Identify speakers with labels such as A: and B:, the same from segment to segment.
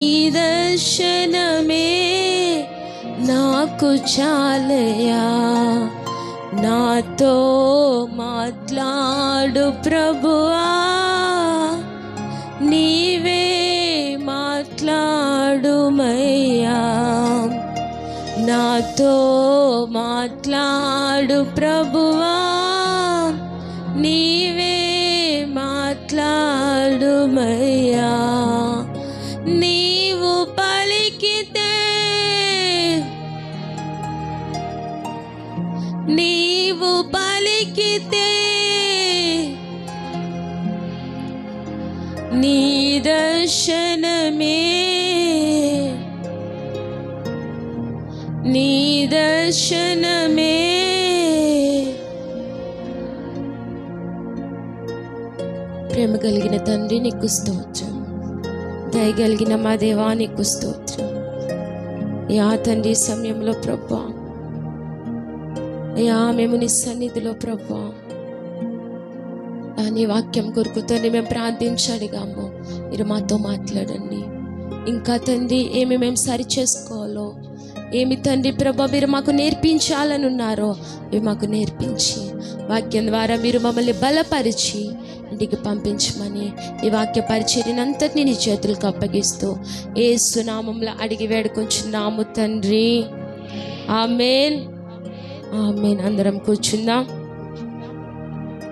A: ఈ దర్శనమే నాకు చాలయా, నాతో మాట్లాడు ప్రభువా, నీవే మాట్లాడుమయ్యా, నాతో మాట్లాడు ప్రభువా, నీవే మాట్లాడుమయ్యా. నీవు పలికితే, నీవు పలికితే నీ దర్శనమే, నీ దర్శనమే. ప్రేమ కలిగిన తండ్రి నీకు స్తోత్రం, దయగలిగిన మా దేవా నీకు స్తోత్రం. యా తండ్రి సమయంలో ప్రభా, అయ్యా మేము నీ సన్నిధిలో ప్రభా నీ వాక్యం కొరకు తండ్రి మేము ప్రార్థించడిగాము. మీరు మాతో మాట్లాడండి. ఇంకా తండ్రి ఏమి మేము సరి చేసుకోవాలో, ఏమి తండ్రి ప్రభా మీరు మాకు నేర్పించాలని ఉన్నారో ఇవి మాకు నేర్పించి, వాక్యం ద్వారా మీరు మమ్మల్ని బలపరిచి ఇంటికి పంపించమని ఈ వాక్య పరిచర్యనంతటిని నీ చేతులకు అప్పగిస్తూ యేసు నామములో అడిగి వేడుకొంచున్నాము తండ్రి, ఆమేన్, ఆమేన్. అందరం కూర్చుందాం,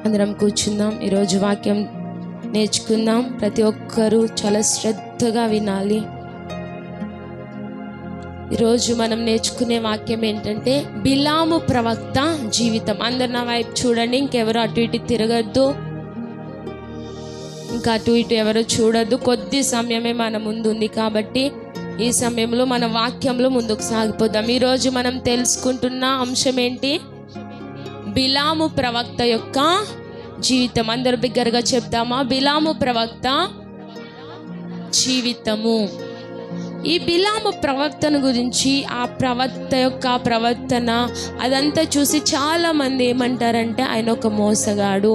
A: అందరం కూర్చుందాం. ఈరోజు వాక్యం నేర్చుకుందాం. ప్రతి ఒక్కరూ చాలా శ్రద్ధగా వినాలి. ఈరోజు మనం నేర్చుకునే వాక్యం ఏంటంటే బిలాము ప్రవక్త జీవితం. అందరు నా వైపు చూడండి, ఇంకెవరు అటు ఇటు తిరగద్దు, ఇంకా అటు ఇటు ఎవరు చూడద్దు. కొద్ది సమయమే మన ముందు ఉంది కాబట్టి ఈ సమయంలో మన వాక్యంలో ముందుకు సాగిపోదాం. ఈరోజు మనం తెలుసుకుంటున్న అంశం ఏంటి? బిలాము ప్రవక్త యొక్క జీవితం. అందరూ బిగ్గరగా చెప్తామా? బిలాము ప్రవక్త జీవితము. ఈ బిలాము ప్రవక్తను గురించి, ఆ ప్రవక్త యొక్క ప్రవర్తన అదంతా చూసి చాలామంది ఏమంటారంటే ఆయన ఒక మోసగాడు,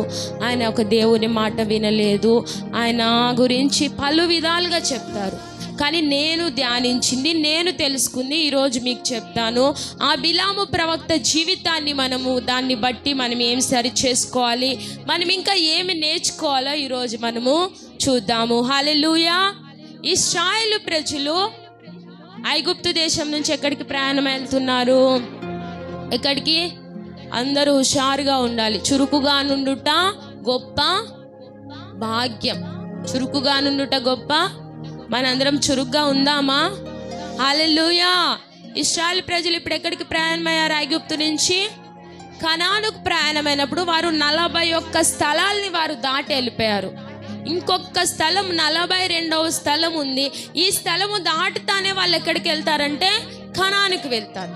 A: ఆయన ఒక దేవుని మాట వినలేదు, ఆయన గురించి పలు విధాలుగా చెప్తారు. కానీ నేను ధ్యానించింది, నేను తెలుసుకుంది ఈరోజు మీకు చెప్తాను. ఆ బిలాము ప్రవక్త జీవితాన్ని దాన్ని బట్టి మనం ఏం సరి చేసుకోవాలి, మనం ఇంకా ఏమి నేర్చుకోవాలో ఈరోజు మనము చూద్దాము. హల్లెలూయా. ఇశ్రాయేలు ప్రజలు ఐగుప్తు దేశం నుంచి ఎక్కడికి ప్రయాణం వెళ్తున్నారు? ఎక్కడికి? అందరూ హుషారుగా ఉండాలి. చురుకుగా నుండుట గొప్ప భాగ్యం. చురుకుగా నుండుట గొప్ప. మనందరం చురుగ్గా ఉందామా? హల్లెలూయా. ఇశ్రాయేలు ప్రజలు ఇప్పుడు ఎక్కడికి ప్రయాణమయ్యారు? ఐగుప్తు నుంచి కనానుకు ప్రయాణమైనప్పుడు వారు 41 స్థలాల్ని వారు దాటి వెళ్ళిపోయారు. ఇంకొక స్థలం 42వ స్థలం ఉంది. ఈ స్థలము దాటుతానే వాళ్ళు ఎక్కడికి వెళ్తారంటే కనానుకు వెళ్తారు.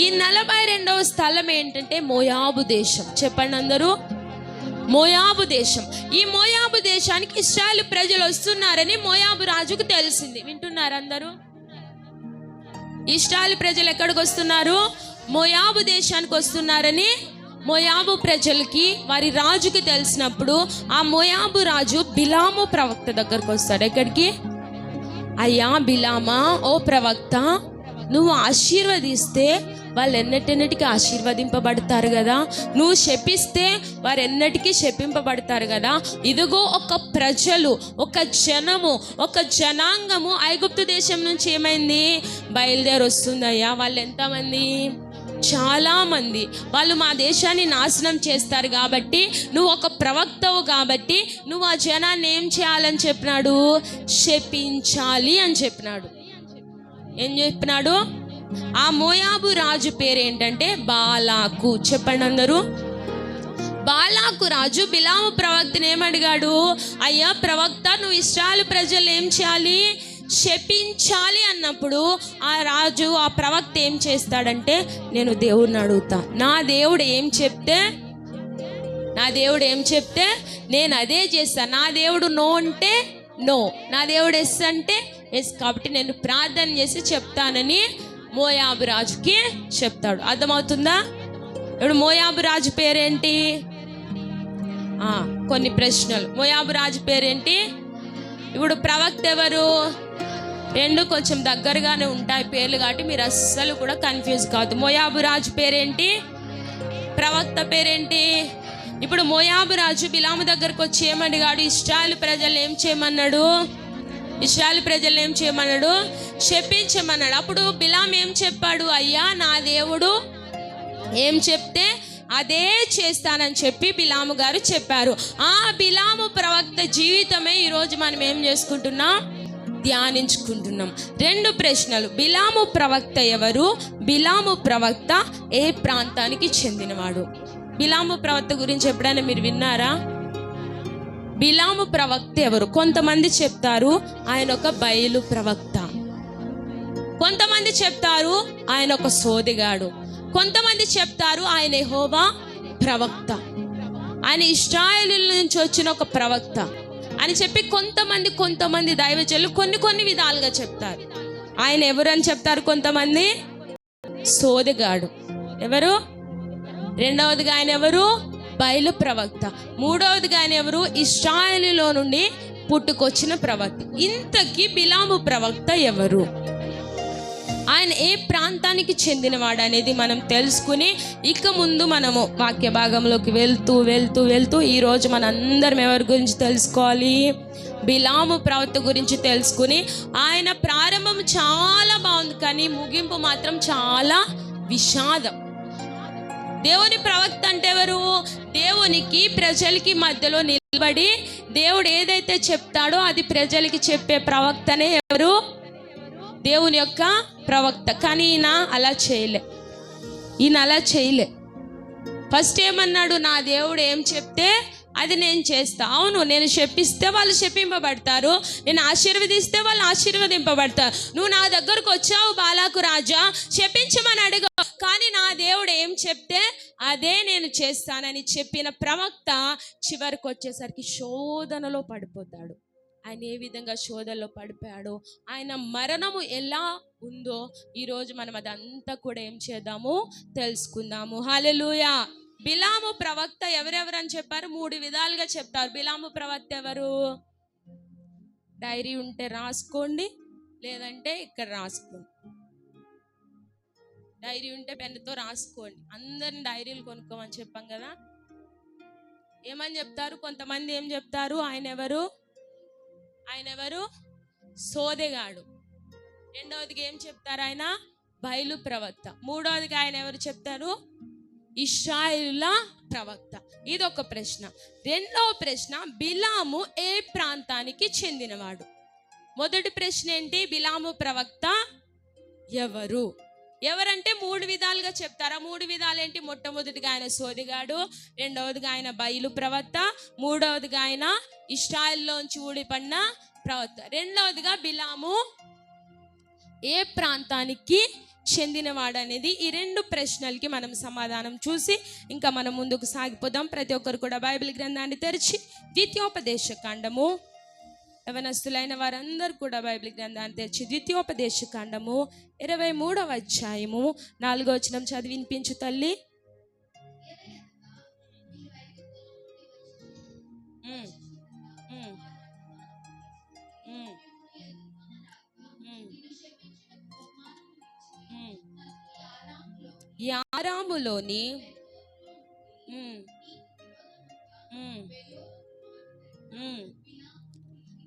A: ఈ 42వ స్థలం ఏంటంటే మోయాబు దేశం. చెప్పండి అందరూ, మోయాబు దేశం. ఈ మోయాబు దేశానికి ఇశ్రాయేలు ప్రజలు వస్తున్నారని మోయాబు రాజుకు తెలిసింది. వింటున్నారు అందరూ? ఇశ్రాయేలు ప్రజలు ఎక్కడికి వస్తున్నారు? మోయాబు దేశానికి వస్తున్నారని మోయాబు ప్రజలకి, వారి రాజుకి తెలిసినప్పుడు ఆ మోయాబు రాజు బిలాము ప్రవక్త దగ్గరకు వస్తాడు. ఎక్కడికి? అయ్యా బిలామా, ఓ ప్రవక్త, నువ్వు ఆశీర్వదిస్తే వాళ్ళు ఎన్నటికి ఆశీర్వదింపబడతారు కదా, నువ్వు శపిస్తే వారు ఎన్నటికీ శపింపబడతారు కదా. ఇదిగో ఒక ప్రజలు, ఒక జనము, ఒక జనాంగము ఐగుప్తు దేశం నుంచి ఏమైంది? బయలుదేరి వస్తుందయ్యా. వాళ్ళు ఎంతమంది? చాలా మంది. వాళ్ళు మా దేశాన్ని నాశనం చేస్తారు కాబట్టి, నువ్వు ఒక ప్రవక్తవు కాబట్టి నువ్వు ఆ జనాన్ని ఏం చేయాలని చెప్పినాడు? శపించాలి అని చెప్పినాడు. ఏం చెప్పినాడు? ఆ మోయాబు రాజు పేరు ఏంటంటే బాలాకు. చెప్పండి అందరూ. బాలాకు రాజు బిలాము ప్రవక్తను ఏమడిగాడు? అయ్యా ప్రవక్త, నువ్వు ఇశ్రాయేలు ప్రజలు ఏం చేయాలి? శపించాలి అన్నప్పుడు ఆ రాజు, ఆ ప్రవక్త ఏం చేస్తాడంటే, నేను దేవుడిని అడుగుతా, నా దేవుడు ఏం చెప్తే నేను అదే చేస్తాను. నా దేవుడు నో అంటే నో, నా దేవుడు ఎస్ అంటే ఎస్. కాబట్టి నేను ప్రార్థన చేసి చెప్తానని మోయాబు రాజుకి చెప్తాడు. అర్థమవుతుందా? ఇప్పుడు మోయాబు రాజు పేరేంటి? కొన్ని ప్రశ్నలు. మోయాబు రాజు పేరేంటి? ఇప్పుడు ప్రవక్త ఎవరు? రెండు కొంచెం దగ్గరగానే ఉంటాయి పేర్లు, కాబట్టి మీరు అస్సలు కూడా కన్ఫ్యూజ్ కావద్దు. మోయాబు రాజు పేరేంటి? ప్రవక్త పేరేంటి? ఇప్పుడు మోయాబు రాజు బిలాము దగ్గరకు వచ్చి ఏమడిగాడు? ఇశ్రాయేలు ప్రజలు ఏం చేయమన్నాడు? ఇశ్రాయేలు ప్రజలు ఏం చేయమన్నాడు? శపించమన్నాడు. అప్పుడు బిలాం ఏం చెప్పాడు? అయ్యా నా దేవుడు ఏం చెప్తే అదే చేస్తానని చెప్పి బిలాము గారు చెప్పారు. ఆ బిలాము ప్రవక్త జీవితమే ఈరోజు మనం ఏం చేసుకుంటున్నాం? ధ్యానించుకుంటున్నాం. రెండు ప్రశ్నలు: బిలాము ప్రవక్త ఎవరు? బిలాము ప్రవక్త ఏ ప్రాంతానికి చెందినవాడు? బిలాము ప్రవక్త గురించి ఎప్పుడైనా మీరు విన్నారా? బిలాము ప్రవక్త ఎవరు? కొంతమంది చెప్తారు ఆయన ఒక బయలు ప్రవక్త, కొంతమంది చెప్తారు ఆయన ఒక సోదెగాడు, కొంతమంది చెప్తారు ఆయన యెహోవా ప్రవక్త, ఆయన ఇశ్రాయేలీయుల నుంచి వచ్చిన ఒక ప్రవక్త అని చెప్పి కొంతమంది దైవజనులు కొన్ని విధాలుగా చెప్తారు. ఆయన ఎవరు అని చెప్తారు. కొంతమంది సోదెగాడు ఎవరు, రెండవదిగా ఆయన ఎవరు? బయలు ప్రవక్త, మూడవదిగా ఆయన ఎవరు? ఇశ్రాయేలులో నుండి పుట్టుకొచ్చిన ప్రవక్త. ఇంతకీ బిలాము ప్రవక్త ఎవరు? ఆయన ఏ ప్రాంతానికి చెందినవాడు అనేది మనం తెలుసుకుని ఇక ముందు మనము వాక్య భాగంలోకి వెళ్తూ ఈరోజు మనందరం ఎవరి గురించి తెలుసుకోవాలి? బిలాము ప్రవక్త గురించి తెలుసుకుని, ఆయన ప్రారంభం చాలా బాగుంది కానీ ముగింపు మాత్రం చాలా విషాదం. దేవుని ప్రవక్త అంటే ఎవరు? దేవునికి ప్రజలకి మధ్యలో నిలబడి దేవుడు ఏదైతే చెప్తాడో అది ప్రజలకి చెప్పే ప్రవక్తనే ఎవరు? దేవుని యొక్క ప్రవక్త. కానీ ఈయన అలా చేయలే. ఫస్ట్ ఏమన్నాడు? నా దేవుడు ఏం చెప్తే అది నేను చేస్తా. అవును, నేను శపిస్తే వాళ్ళు శపింపబడతారు, నేను ఆశీర్వదిస్తే వాళ్ళు ఆశీర్వదింపబడతారు. నువ్వు నా దగ్గరకు వచ్చావు బాలాకు రాజా, శపించమని అడుగు, కానీ నా దేవుడు ఏం చెప్తే అదే నేను చేస్తానని చెప్పిన ప్రవక్త చివరికి వచ్చేసరికి శోధనలో పడిపోతాడు. ఆయన ఏ విధంగా శోధనలో పడిపోయాడో, ఆయన మరణము ఎలా ఉందో ఈరోజు మనం అదంతా కూడా ఏం చేద్దాము? తెలుసుకుందాము. హల్లెలూయా. బిలాము ప్రవక్త ఎవరెవరని చెప్పారు? 3 విధాలుగా చెప్తారు. బిలాము ప్రవక్త ఎవరు? డైరీ ఉంటే రాసుకోండి, లేదంటే ఇక్కడ రాసుకోండి. డైరీ ఉంటే పెన్నుతో రాసుకోండి. అందరిని డైరీలు కొనుక్కోమని చెప్పాం కదా. ఏమని చెప్తారు? కొంతమంది ఏం చెప్తారు? ఆయన ఎవరు? సోదెగాడు. రెండవదిగా ఏం చెప్తారు? ఆయన బయలు ప్రవక్త. మూడవదిగా ఆయన ఎవరు చెప్తారు? ఇశ్రాయేలుల ప్రవక్త. ఇదొక ప్రశ్న. రెండవ ప్రశ్న, బిలాము ఏ ప్రాంతానికి చెందినవాడు? మొదటి ప్రశ్న ఏంటి? బిలాము ప్రవక్త ఎవరంటే 3 విధాలుగా చెప్తారా? 3 విధాలు ఏంటి? మొట్టమొదటిగా ఆయన సోదిగాడు, రెండవదిగా ఆయన బయలు ప్రవక్త, మూడవదిగా ఆయన ఇశ్రాయేలులోంచి ఊడిపడిన ప్రవక్త. రెండవదిగా బిలాము ఏ ప్రాంతానికి చెందినవాడు అనేది ఈ 2 ప్రశ్నలకి మనం సమాధానం చూసి ఇంకా మనం ముందుకు సాగిపోదాం. ప్రతి ఒక్కరు కూడా బైబిల్ గ్రంథాన్ని తెరిచి ద్వితీయోపదేశ కాండము, యవనస్తులైన వారందరూ కూడా బైబిల్ గ్రంథాన్ని తెరిచి ద్వితీయోపదేశ కాండము 23వ అధ్యాయము 4వ వచనం చదివి వినిపించు తల్లి. యారాములోని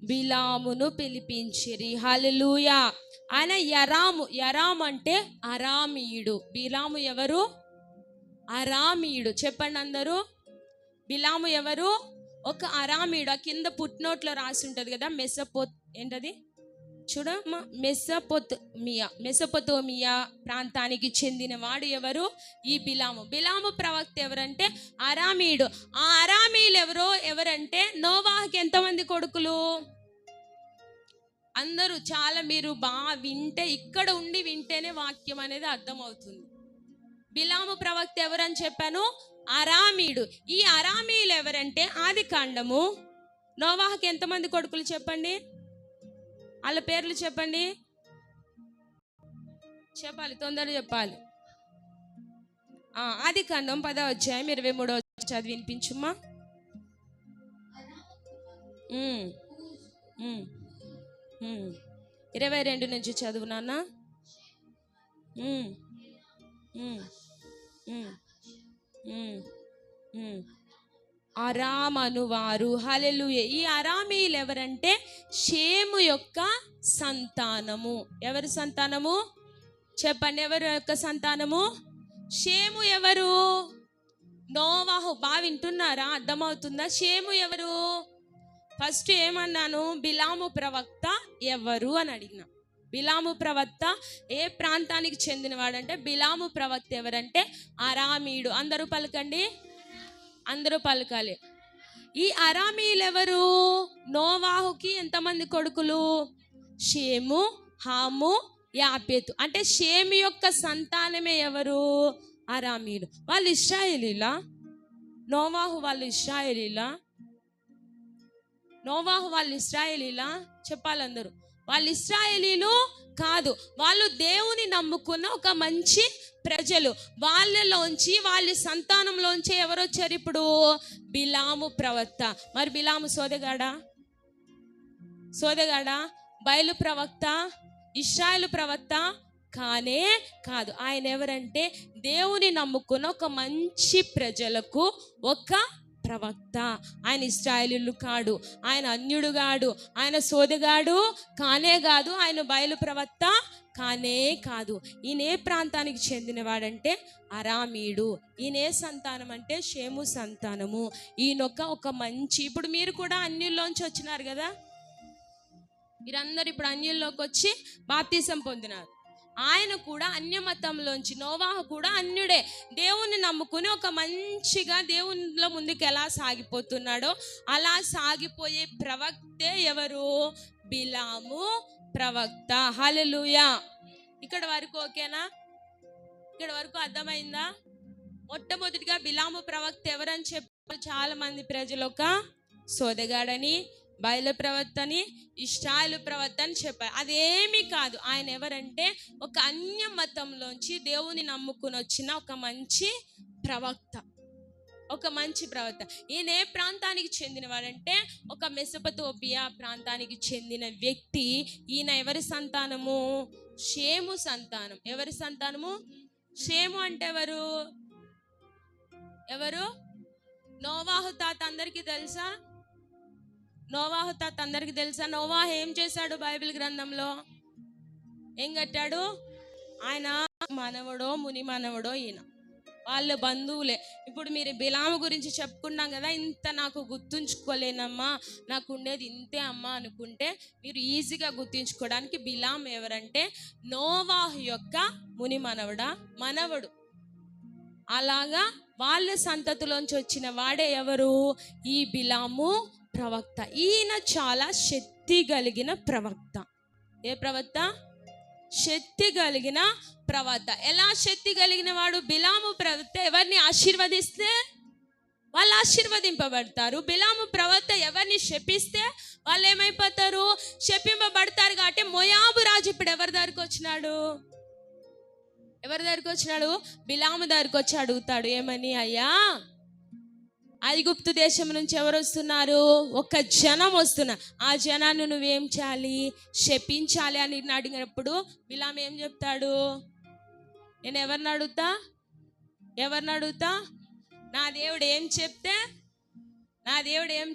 A: బిలామును పిలిపించిరి. హల్లెలూయా. ఆయన యరాము అంటే అరామీయుడు. బిలాము ఎవరు? అరామీయుడు. చెప్పండి అందరూ. బిలాము ఎవరు? ఒక అరామీయుడు. ఆ కింద పుట్నోట్లో రాసి ఉంటుంది కదా, ఏంటది చూడమ్మా, మెసొపొతేమియా ప్రాంతానికి చెందిన వాడు ఎవరు? ఈ బిలాము ప్రవక్త ఎవరంటే అరామీయుడు. ఆ అరామీయులు ఎవరంటే నోవాహుకి ఎంతమంది కొడుకులు? అందరూ చాలా, మీరు బాగా వింటే, ఇక్కడ ఉండి వింటేనే వాక్యం అనేది అర్థమవుతుంది. బిలాము ప్రవక్త ఎవరని చెప్పాను? అరామీయుడు. ఈ అరామీయులు ఎవరంటే ఆది కాండము నోవాహుకి ఎంతమంది కొడుకులు చెప్పండి? వాళ్ళ పేర్లు చెప్పండి. తొందరగా చెప్పాలి. ఆది కాండం 10వ అధ్యాయం 23వ చదివి వినిపించుమ్మా. 22 నుంచి చదువు నాన్న. అరామను వారు. హల్లెలూయా. ఈ అరామీయులు ఎవరంటే షేము యొక్క సంతానము. ఎవరి సంతానము చెప్పండి? ఎవరి యొక్క సంతానము? షేము ఎవరు? నోవాహు. బాగా వింటున్నారా? అర్థమవుతుందా? షేము ఎవరు? ఫస్ట్ ఏమన్నాను? బిలాము ప్రవక్త ఎవరు అని అడిగిన. బిలాము ప్రవక్త ఏ ప్రాంతానికి చెందినవాడంటే, బిలాము ప్రవక్త ఎవరంటే అరామీయుడు. అందరూ పలకండి, అందరూ పలకాలి. ఈ అరామీయులు ఎవరు? నోవాహుకి ఎంతమంది కొడుకులు? షేము, హాము, యాపెతు. అంటే షేము యొక్క సంతానమే ఎవరు? అరామీయులు. వాళ్ళు ఇశ్రాయేలీలా? నోవాహు వాళ్ళు ఇశ్రాయేలీలా? నోవాహు వాళ్ళు ఇశ్రాయేలీలా? చెప్పాలందరూ. వాళ్ళు ఇశ్రాయేలీలు కాదు. వాళ్ళు దేవుని నమ్ముకున్న ఒక మంచి ప్రజలు. వాళ్ళలోంచి, వాళ్ళ సంతానంలోంచి ఎవరు వచ్చారు ఇప్పుడు? బిలాము ప్రవక్త. మరి బిలాము సోదెగాడా? బయలు ప్రవక్త? ఇశ్రాయేలు ప్రవక్త కానే కాదు. ఆయన ఎవరంటే దేవుని నమ్ముకున్న ఒక మంచి ప్రజలకు ఒక ప్రవక్త. ఆయన ఇశ్రాయేలీయులు కాడు, ఆయన అన్యుడు కాడు, ఆయన సోదెగాడు కానే కాదు, ఆయన బయలు ప్రవక్త కానే కాదు. ఈయనే ప్రాంతానికి చెందినవాడంటే అరామీయుడు. ఈయనే సంతానం అంటే షేము సంతానము. ఈయనొక ఒక మంచి, ఇప్పుడు మీరు కూడా అన్యుల్లోంచి వచ్చినారు కదా, మీరందరూ ఇప్పుడు అన్యుల్లోకి వచ్చి బాప్తిసం పొందినారు. ఆయన కూడా అన్య మతంలోంచి, నోవాహు కూడా అన్యుడే, దేవుని నమ్ముకుని ఒక మంచిగా దేవునిలో ముందుకు ఎలా సాగిపోతున్నాడో అలా సాగిపోయే ప్రవక్తే ఎవరు? బిలాము ప్రవక్త. హల్లెలూయా. ఇక్కడ వరకు ఓకేనా? ఇక్కడ వరకు అర్థమైందా? మొట్టమొదటిగా బిలాము ప్రవక్త ఎవరని చెప్పారు చాలా మంది ప్రజలు? ఒక సోదెగాడని, బయలు ప్రవక్తని, ఇశ్రాయేలు ప్రవక్త అని చెప్పారు. అదేమీ కాదు. ఆయన ఎవరంటే ఒక అన్య మతంలోంచి దేవుని నమ్ముకుని వచ్చిన ఒక మంచి ప్రవక్త. ఒక మంచి ప్రవక్త. ఈయన ఏ ప్రాంతానికి చెందినవాడంటే ఒక మెసొపొతామియా ప్రాంతానికి చెందిన వ్యక్తి. ఈయన ఎవరి సంతానము? షేము సంతానం. ఎవరి సంతానము? షేము అంటే ఎవరు? నోవాహు తాత అందరికీ తెలుసా? నోవాహు తాత అందరికి తెలుసా? నోవాహు ఏం చేశాడు బైబిల్ గ్రంథంలో? ఏం కట్టాడు? ఆయన మనవడో ముని మనవడో ఈయన, వాళ్ళ బంధువులే. ఇప్పుడు మీరు బిలాము గురించి చెప్పుకున్నాం కదా, ఇంత నాకు గుర్తుంచుకోలేనమ్మా, నాకు ఉండేది ఇంతే అమ్మా అనుకుంటే మీరు ఈజీగా గుర్తుంచుకోవడానికి బిలాం ఎవరంటే నోవాహు యొక్క ముని మనవడు. అలాగా వాళ్ళ సంతతిలోంచి వచ్చిన వాడే ఎవరు? ఈ బిలాము ప్రవక్త. ఈయన చాలా శక్తి కలిగిన ప్రవక్త. ఏ ప్రవక్త? శక్తి కలిగిన ప్రవక్త. ఎలా శక్తి కలిగిన వాడు? బిలాము ప్రవక్త ఎవరిని ఆశీర్వదిస్తే వాళ్ళు ఆశీర్వదింపబడతారు. బిలాము ప్రవక్త ఎవరిని శపిస్తే వాళ్ళు ఏమైపోతారు? శపింపబడతారు. కాబట్టి మోయాబు రాజు ఇప్పుడు ఎవరి దగ్గరికి వచ్చినాడు? బిలాము దగ్గరికి వచ్చి అడుగుతాడు, ఏమని? అయ్యా, ఐగుప్తు దేశం నుంచి ఎవరు వస్తున్నారు? ఒక జనం వస్తున్నారు. ఆ జనాన్ని నువ్వేం చేయాలి? శపించాలి అని అడిగినప్పుడు బిలాము ఏం చెప్తాడు? నేను ఎవరిని అడుగుతా? నా దేవుడు ఏం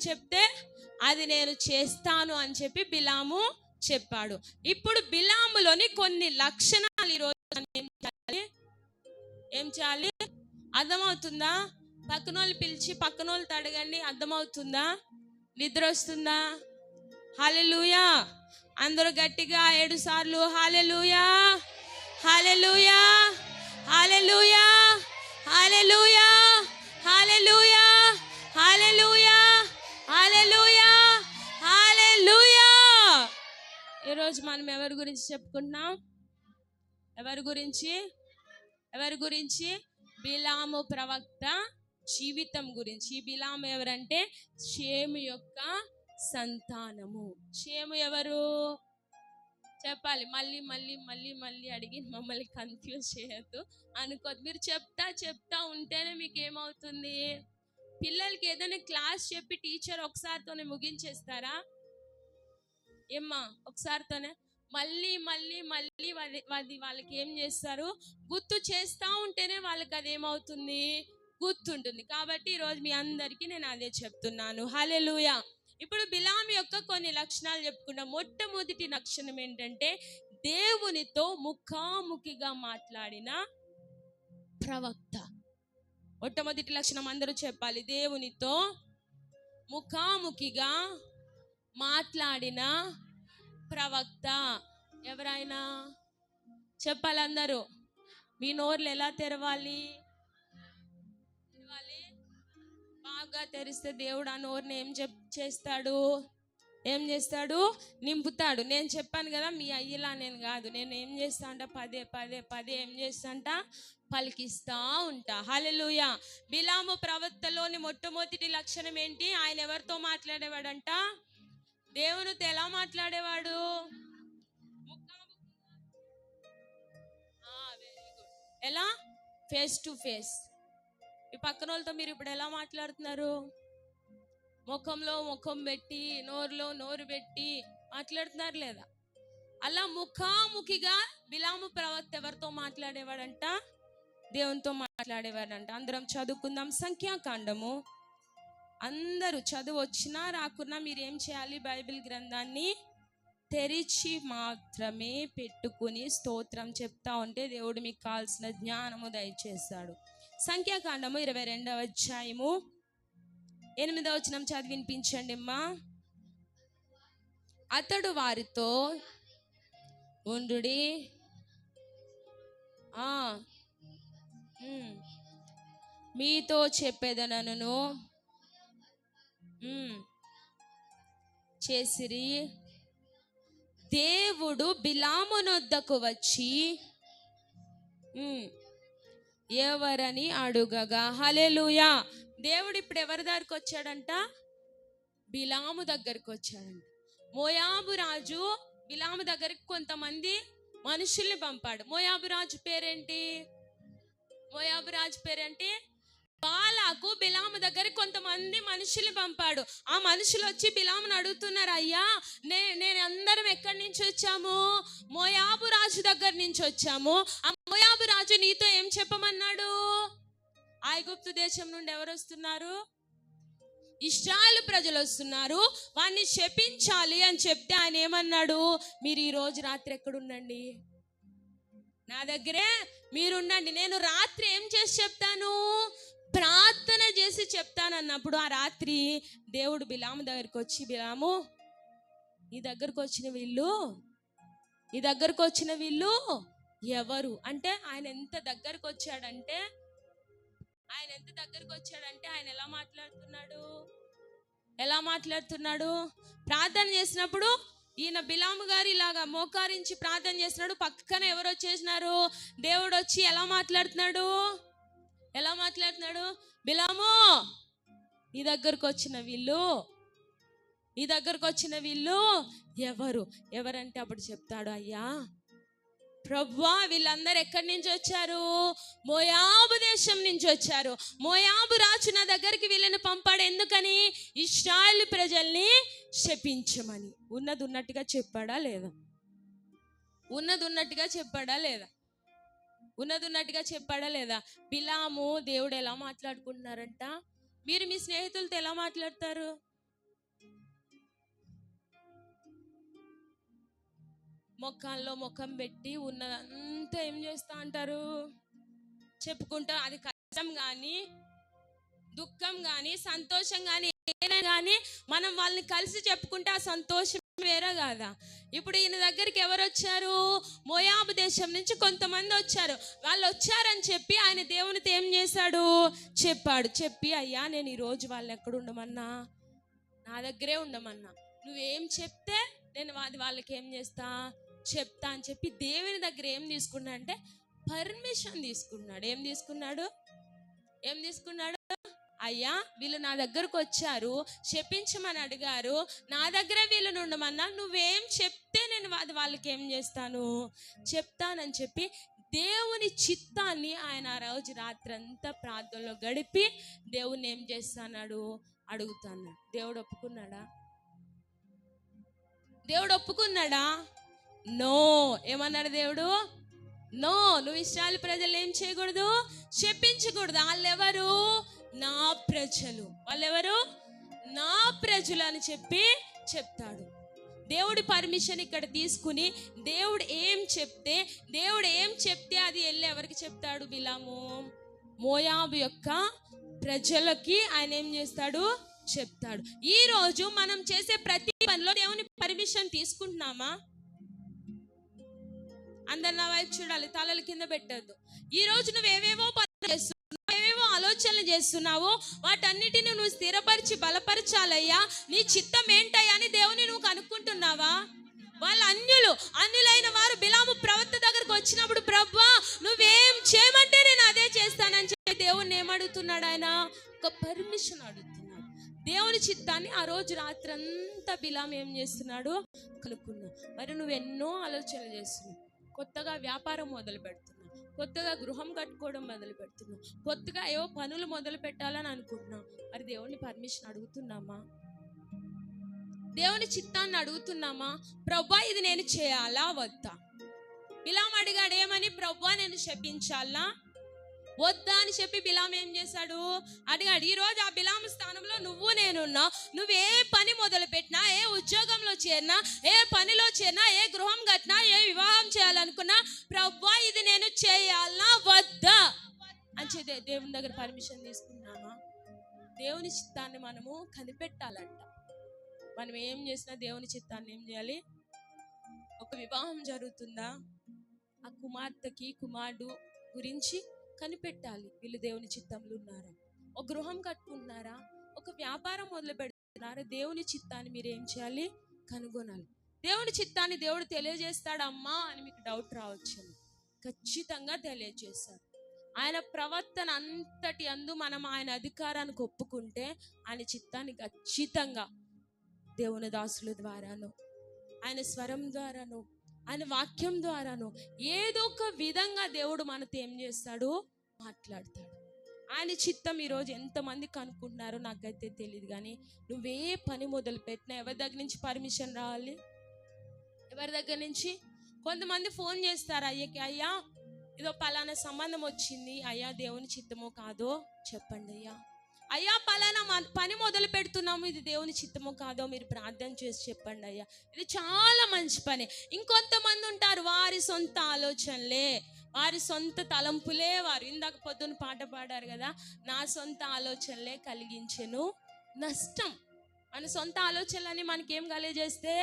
A: చెప్తే అది నేను చేస్తాను అని చెప్పి బిలాము చెప్పాడు. ఇప్పుడు బిలాములోని కొన్ని లక్షణాలు ఈరోజు ఏం చేయాలి? అర్థమవుతుందా? పక్కనోళ్ళు పిలిచి పక్కనోళ్ళతో అడగండి, అర్థమవుతుందా? నిద్ర వస్తుందా? హల్లెలూయా. అందరూ గట్టిగా 7 సార్లు హల్లెలూయా, హల్లెలూయా, హల్లెలూయా, హల్లెలూయా, హల్లెలూయా, హల్లెలూయా, హల్లెలూయా, హల్లెలూయా. ఈరోజు మనం ఎవరి గురించి చెప్పుకుంటున్నాం? ఎవరి గురించి? బిలాము ప్రవక్త జీవితం గురించి. బిలాము ఎవరంటే షేము యొక్క సంతానము. షేము ఎవరు చెప్పాలి? మళ్ళీ అడిగి మమ్మల్ని కన్ఫ్యూజ్ చేయొద్దు అనుకోద్దు. మీరు చెప్తా ఉంటేనే మీకు ఏమవుతుంది? పిల్లలకి ఏదైనా క్లాస్ చెప్పి టీచర్ ఒకసారితోనే ముగించేస్తారా? ఏమ్మా ఒకసారితోనే? మళ్ళీ మళ్ళీ మళ్ళీ వాళ్ళకి ఏం చేస్తారు, గుర్తు చేస్తూ ఉంటేనే వాళ్ళకి అదేమవుతుంది, గుర్తుంటుంది. కాబట్టి ఈరోజు మీ అందరికీ నేను అదే చెప్తున్నాను. హల్లెలూయా. ఇప్పుడు బిలాము యొక్క కొన్ని లక్షణాలు చెప్పుకున్నాం. మొట్టమొదటి లక్షణం ఏంటంటే దేవునితో ముఖాముఖిగా మాట్లాడిన ప్రవక్త. మొట్టమొదటి లక్షణం అందరూ చెప్పాలి, దేవునితో ముఖాముఖిగా మాట్లాడిన ప్రవక్త. ఎవరైనా చెప్పాలి అందరూ. మీ నోర్లు ఎలా తెరవాలి? బాగా తెరిస్తే దేవుడు ఆ నోరుని ఏం చేస్తాడు? నింపుతాడు. నేను చెప్పాను కదా, మీ అయ్యలా నేను కాదు. నేను ఏం చేస్తా అంట, పదే పదే పదే ఏం చేస్తాంట, పలికిస్తా ఉంటా. హల్లెలూయా. బిలాము ప్రవక్తలోని మొట్టమొదటి లక్షణం ఏంటి? ఆయన ఎవరితో మాట్లాడేవాడంట? దేవునితో. ఎలా మాట్లాడేవాడు? ఎలా? Face to face. ఈ పక్కన వాళ్ళతో మీరు ఇప్పుడు ఎలా మాట్లాడుతున్నారు? ముఖంలో ముఖం పెట్టి, నోరులో నోరు పెట్టి మాట్లాడుతున్నారు లేదా? అలా ముఖాముఖిగా బిలాము ప్రవక్త ఎవరితో మాట్లాడేవాడంట? దేవునితో మాట్లాడేవాడంట. అందరం చదువుకుందాం సంఖ్యాకాండము. అందరూ చదువు వచ్చినా రాకున్నా మీరు ఏం చేయాలి? బైబిల్ గ్రంథాన్ని తెరిచి మాత్రమే పెట్టుకుని స్తోత్రం చెప్తా ఉంటే దేవుడు మీకు కావాల్సిన జ్ఞానము దయచేస్తాడు. సంఖ్యాకాండము 22వ అధ్యాయము 8వ వచనం చదివి వినిపించండి అమ్మా. అతడు వారితో ఉండుడి, మీతో చెప్పేదనను చేసిరి. దేవుడు బిలామునొద్దకు వచ్చి ఎవరని అడుగగా. హల్లెలూయా. దేవుడు ఇప్పుడు ఎవరి దగ్గరికి వచ్చాడంట? బిలాము దగ్గరికి వచ్చాడంట. మోయాబు రాజు బిలాము దగ్గరికి కొంతమంది మనుషుల్ని పంపాడు. మోయాబు రాజు పేరేంటి? బాలాకు బిలాము దగ్గరికి కొంతమంది మనుషులు పంపాడు. ఆ మనుషులు వచ్చి బిలామును అడుగుతున్నారు, అయ్యా నేను అందరం ఎక్కడి నుంచి వచ్చాము? మోయాబు రాజు దగ్గర నుంచి వచ్చాము. ఆ మోయాబు రాజు నీతో ఏం చెప్పమన్నాడు? ఐగుప్తు దేశం నుండి ఎవరు వస్తున్నారు? ఇశ్రాయేలు ప్రజలు వస్తున్నారు, వాడిని శపించాలి అని చెప్తే ఆయన ఏమన్నాడు? మీరు ఈ రోజు రాత్రి ఎక్కడుండండి, నా దగ్గరే మీరుండండి. నేను రాత్రి ఏం చేసి చెప్తాను? ప్రార్థన చేసి చెప్తాను అన్నప్పుడు ఆ రాత్రి దేవుడు బిలాము దగ్గరికి వచ్చి, బిలాము ఈ దగ్గరకు వచ్చిన వీళ్ళు ఎవరు అంటే, ఆయన ఎంత దగ్గరకు వచ్చాడంటే ఆయన ఎలా మాట్లాడుతున్నాడు? ప్రార్థన చేసినప్పుడు ఈయన బిలాము గారు ఇలాగా మోకారించి ప్రార్థన చేస్తున్నాడు. పక్కన ఎవరు వచ్చేసినారు? దేవుడు వచ్చి ఎలా మాట్లాడుతున్నాడు? బిలాము నీ దగ్గరకు వచ్చిన వీళ్ళు ఎవరంటే అప్పుడు చెప్తాడు, అయ్యా ప్రభువా వీళ్ళందరూ ఎక్కడి నుంచి వచ్చారు? మోయాబు దేశం నుంచి వచ్చారు. మోయాబు రాజు నా దగ్గరికి వీళ్ళని పంపాడు. ఎందుకని? ఇశ్రాయేలు ప్రజల్ని శపించమని. ఉన్నది ఉన్నట్టుగా చెప్పాడా లేదా? బిలాము దేవుడు ఎలా మాట్లాడుకుంటున్నారంట? మీరు మీ స్నేహితులతో ఎలా మాట్లాడతారు? ముఖంలో ముఖం పెట్టి ఉన్నదంతా ఏం చేస్తా అంటారు? చెప్పుకుంటా. అది కష్టం కానీ, దుఃఖం కానీ, సంతోషం కానీ, ఏదైనా కానీ మనం వాళ్ళని కలిసి చెప్పుకుంటే ఆ సంతోషం వేరే కాదా? ఇప్పుడు ఈయన దగ్గరికి ఎవరు వచ్చారు? మోయాబు దేశం నుంచి కొంతమంది వచ్చారు. వాళ్ళు వచ్చారని చెప్పి ఆయన దేవునితో ఏం చేశాడు? చెప్పి అయ్యా నేను ఈరోజు వాళ్ళని ఎక్కడ ఉండమన్నా? నా దగ్గరే ఉండమన్నా. నువ్వేం చెప్తే నేను వాళ్ళకి ఏం చెప్తా అని చెప్పి దేవుని దగ్గర ఏం తీసుకున్నా అంటే పర్మిషన్ తీసుకున్నాడు. ఏం తీసుకున్నాడు? అయ్యా వీళ్ళు నా దగ్గరకు వచ్చారు, శపించమని అడిగారు, నా దగ్గర వీళ్ళని ఉండమన్నా, నువ్వేం చెప్తే నేను వాళ్ళకి ఏం చెప్తానని చెప్పి దేవుని చిత్తాన్ని ఆయన ఆ రోజు రాత్రి అంతా ప్రార్థనలో గడిపి దేవుని ఏం అడుగుతాడు. దేవుడు ఒప్పుకున్నాడా? నో. ఏమన్నాడు దేవుడు? నో, నువ్వు ఇశ్రాయేలు ప్రజలు ఏం చేయకూడదు? శపించకూడదు. వాళ్ళెవరు? నా ప్రజలు. వాళ్ళెవరు? నా ప్రజలు అని చెప్తాడు. దేవుడి పర్మిషన్ ఇక్కడ తీసుకుని దేవుడు ఏం చెప్తే అది వెళ్ళి ఎవరికి చెప్తాడు? బిలాము మోయాబు యొక్క ప్రజలకి ఆయన ఏం చేస్తాడు? చెప్తాడు. ఈ రోజు మనం చేసే ప్రతి పనిలో దేవుని పర్మిషన్ తీసుకుంటున్నామా? అందరు నా వైపు చూడాలి, తలల కింద పెట్టద్దు. ఈ రోజు నువ్వేవేవో పనులు చేస్తున్నావు, ఏవేవో ఆలోచనలు చేస్తున్నావు, వాటన్నిటిని నువ్వు స్థిరపరిచి బలపరచాలయ్యా. నీ చిత్తం ఏంటయ్యా అని దేవుని నువ్వు కనుక్కుంటున్నావా? వాళ్ళ అన్యులైన వారు బిలాము ప్రవక్త దగ్గరకు వచ్చినప్పుడు, ప్రభువా నువ్వేం చేయమంటే నేను అదే చేస్తానని చెప్పి దేవుణ్ణి ఏమడుగుతున్నాడు? ఆయన ఒక పర్మిషన్ అడుగుతున్నాడు. దేవుని చిత్తాన్ని ఆ రోజు రాత్రంతా బిలాము ఏం చేస్తున్నాడు? కనుక్కున్నావు. మరి నువ్వు ఎన్నో ఆలోచనలు చేస్తున్నావు. కొత్తగా వ్యాపారం మొదలు పెడుతున్నావు, కొత్తగా గృహం కట్టుకోవడం మొదలు పెడుతున్నావు, కొత్తగా ఏవో పనులు మొదలు పెట్టాలని అనుకుంటున్నావు. మరి దేవుని పర్మిషన్ అడుగుతున్నామా? దేవుని చిత్తాన్ని అడుగుతున్నామా? ప్రభువా ఇది నేను చేయాలా వద్దా? బిలాము అడిగాడు ఏమని? ప్రభువా నేను శపించాలా వద్దా అని చెప్పి బిలాము ఏం చేశాడు? అడిగాడు. ఈ రోజు ఆ బిలాము స్థానంలో నువ్వు నేనున్నా. నువ్వు ఏ పని మొదలు పెట్టినా, ఏ ఉద్యోగంలో చేరినా, ఏ పనిలో చేరినా, ఏ గృహం కట్టినా, ఏ వివాహం చేయాలనుకున్నా, ప్రభువా ఇది నేను చేయాలా వద్దా అని చెప్పి దేవుని దగ్గర పర్మిషన్ తీసుకున్నామా? దేవుని చిత్తాన్ని మనము కనిపెట్టాలంట. మనం ఏం చేసినా దేవుని చిత్తాన్ని ఏం చేయాలి? ఒక వివాహం జరుగుతుందా, ఆ కుమార్తెకి కుమారుడు గురించి కనిపెట్టాలి. వీళ్ళు దేవుని చిత్తంలో ఉన్నారా? ఒక గృహం కట్టుకుంటున్నారా, ఒక వ్యాపారం మొదలు పెడుతున్నారా, దేవుని చిత్తాన్ని మీరు ఏం చేయాలి? కనుగొనాలి. దేవుని చిత్తాన్ని దేవుడు తెలియజేస్తాడమ్మా అని మీకు డౌట్ రావచ్చు. ఖచ్చితంగా తెలియజేస్తాడు. ఆయన ప్రవర్తన అంతటి అందు మనం ఆయన అధికారానికి ఒప్పుకుంటే ఆయన చిత్తాన్ని ఖచ్చితంగా దేవుని దాసుల ద్వారానో, ఆయన స్వరం ద్వారానో, ఆయన వాక్యం ద్వారానో ఏదో ఒక విధంగా దేవుడు మనతో ఏం చేస్తాడు? మాట్లాడతాడు. ఆయన చిత్తం ఈరోజు ఎంతమందికి అనుకుంటున్నారో నాకైతే తెలియదు. కానీ నువ్వే పని మొదలు పెట్టినా ఎవరి దగ్గర నుంచి పర్మిషన్ రావాలి? ఎవరి దగ్గర నుంచి? కొంతమంది ఫోన్ చేస్తారు అయ్యకి, అయ్యా ఇదో పలానా సంబంధం వచ్చింది, అయ్యా దేవుని చిత్తమో కాదో చెప్పండి అయ్యా. అయ్యా పలానా పని మొదలు పెడుతున్నాము, ఇది దేవుని చిత్తమో కాదో మీరు ప్రార్థన చేసి చెప్పండి అయ్యా. ఇది చాలా మంచి పని. ఇంకొంతమంది ఉంటారు వారి సొంత ఆలోచనలే, వారి సొంత తలంపులే, వారు ఇందాక పొద్దున్న పాట పాడారు కదా, నా సొంత ఆలోచనలే కలిగించెను నష్టం. మన సొంత ఆలోచనలని మనకేం కలిగజేస్తే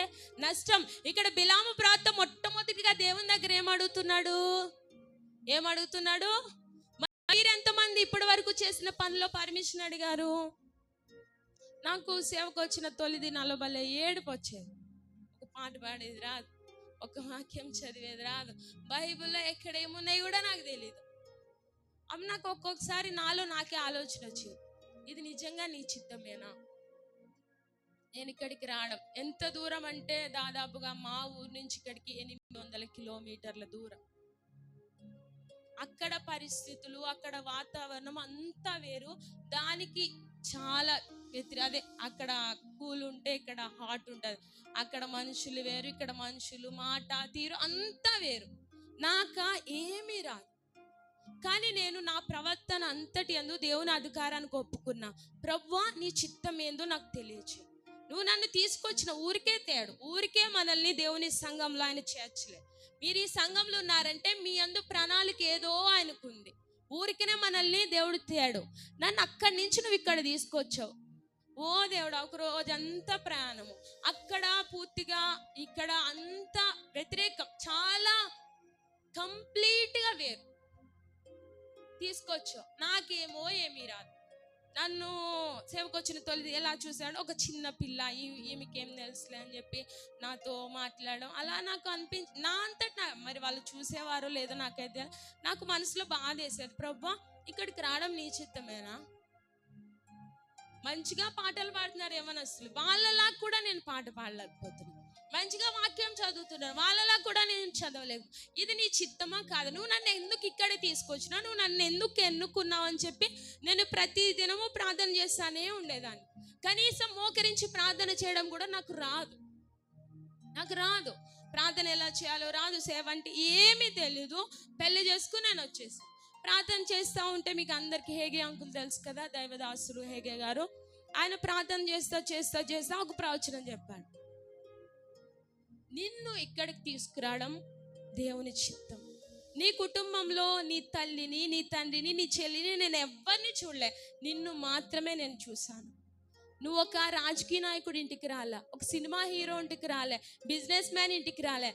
A: నష్టం. ఇక్కడ బిలాము ప్రవక్త మొట్టమొదటిగా దేవుని దగ్గర ఏమడుగుతున్నాడు? మీరెంతమంది ఇప్పటి వరకు చేసిన పనిలో పర్మిషన్ అడిగారు? నాకు సేవకు వచ్చిన తొలి దినాల్లో భలే ఏడుపు వచ్చేది. ఒక పాట పాడేది రాదు, ఒక వాక్యం చదివేది రాదు, బైబిల్లో ఎక్కడ ఏమున్నాయి కూడా నాకు తెలియదు. అవి నాకు ఒక్కొక్కసారి నాకే ఆలోచన వచ్చేది, ఇది నిజంగా నీ చిత్తమేనా? నేను ఇక్కడికి రావడం ఎంత దూరం అంటే దాదాపుగా మా ఊరు నుంచి ఇక్కడికి 800 కిలోమీటర్ల దూరం. అక్కడ పరిస్థితులు, అక్కడ వాతావరణం అంతా వేరు. దానికి చాలా అదే అక్కడ కూల్ ఉంటే ఇక్కడ హాట్ ఉంటుంది, అక్కడ మనుషులు వేరు, ఇక్కడ మనుషులు మాట తీరు అంతా వేరు. ఏమీ రాదు. కానీ నేను నా ప్రవర్తన అంతటి అందు దేవుని అధికారానికి ఒప్పుకున్నా. ప్రభువా నీ చిత్తం ఏందో నాకు తెలియచేయి. నువ్వు నన్ను తీసుకొచ్చిన ఊరికే మనల్ని దేవుని సంఘంలో ఆయన చేర్చలే. మీరు ఈ సంఘంలో ఉన్నారంటే మీ అందు ప్రణాళిక ఏదో ఆయనకుంది. ఊరికనే మనల్ని దేవుడు తేడు. నన్ను అక్కడి నుంచి నువ్వు ఇక్కడ తీసుకొచ్చావు. ఓ దేవుడు, ఒక రోజంతా ప్రయాణము, అక్కడ పూర్తిగా ఇక్కడ అంతా వ్యతిరేకం, చాలా కంప్లీట్గా వేరు తీసుకొచ్చావు. నాకేమో ఏమీ రాదు. నన్ను సేవకొచ్చిన తొలి ఎలా చూశాడు, ఒక చిన్న పిల్ల, ఈమెకేం తెలుసులే అని చెప్పి నాతో మాట్లాడడం, అలా నాకు అనిపించి నా అంతటా, మరి వాళ్ళు చూసేవారో లేదో నాకైతే నాకు మనసులో బాధ వేసేది. ప్రభువా ఇక్కడికి రావడం నీ చిత్తమేనా? మంచిగా పాటలు పాడుతున్నారు యవనస్తులు, వాళ్ళలా కూడా నేను పాట పాడలేకపోతున్నాను. మంచిగా వాక్యం చదువుతున్నారు, వాళ్ళలా కూడా నేను చదవలేవు. ఇది నీ చిత్తమా కాదు? నువ్వు నన్ను ఎందుకు ఇక్కడే తీసుకొచ్చినా, నువ్వు నన్ను ఎందుకు ఎన్నుకున్నావు అని చెప్పి నేను ప్రతి దినము ప్రార్థన చేస్తానే ఉండేదాన్ని. కనీసం మోకరించి ప్రార్థన చేయడం కూడా నాకు రాదు. ప్రార్థన ఎలా చేయాలో రాదు, సేవ అంటే ఏమీ తెలీదు. పెళ్లి చేసుకుని నేను వచ్చేసి ప్రార్థన చేస్తూ ఉంటే మీకు అందరికీ హేగే అంకుల్ తెలుసు కదా, దైవదాసులు హేగే గారు. ఆయన ప్రార్థన చేస్తా ఒక ప్రవచనం చెప్పాడు. నిన్ను ఇక్కడికి తీసుకురావడం దేవుని చిత్తం. నీ కుటుంబంలో నీ తల్లిని, నీ తండ్రిని, నీ చెల్లిని నేను ఎవరిని చూడలే, నిన్ను మాత్రమే నేను చూశాను. నువ్వు ఒక రాజకీయ నాయకుడి ఇంటికి రాలే, ఒక సినిమా హీరో ఇంటికి రాలే, బిజినెస్ మ్యాన్ ఇంటికి రాలే.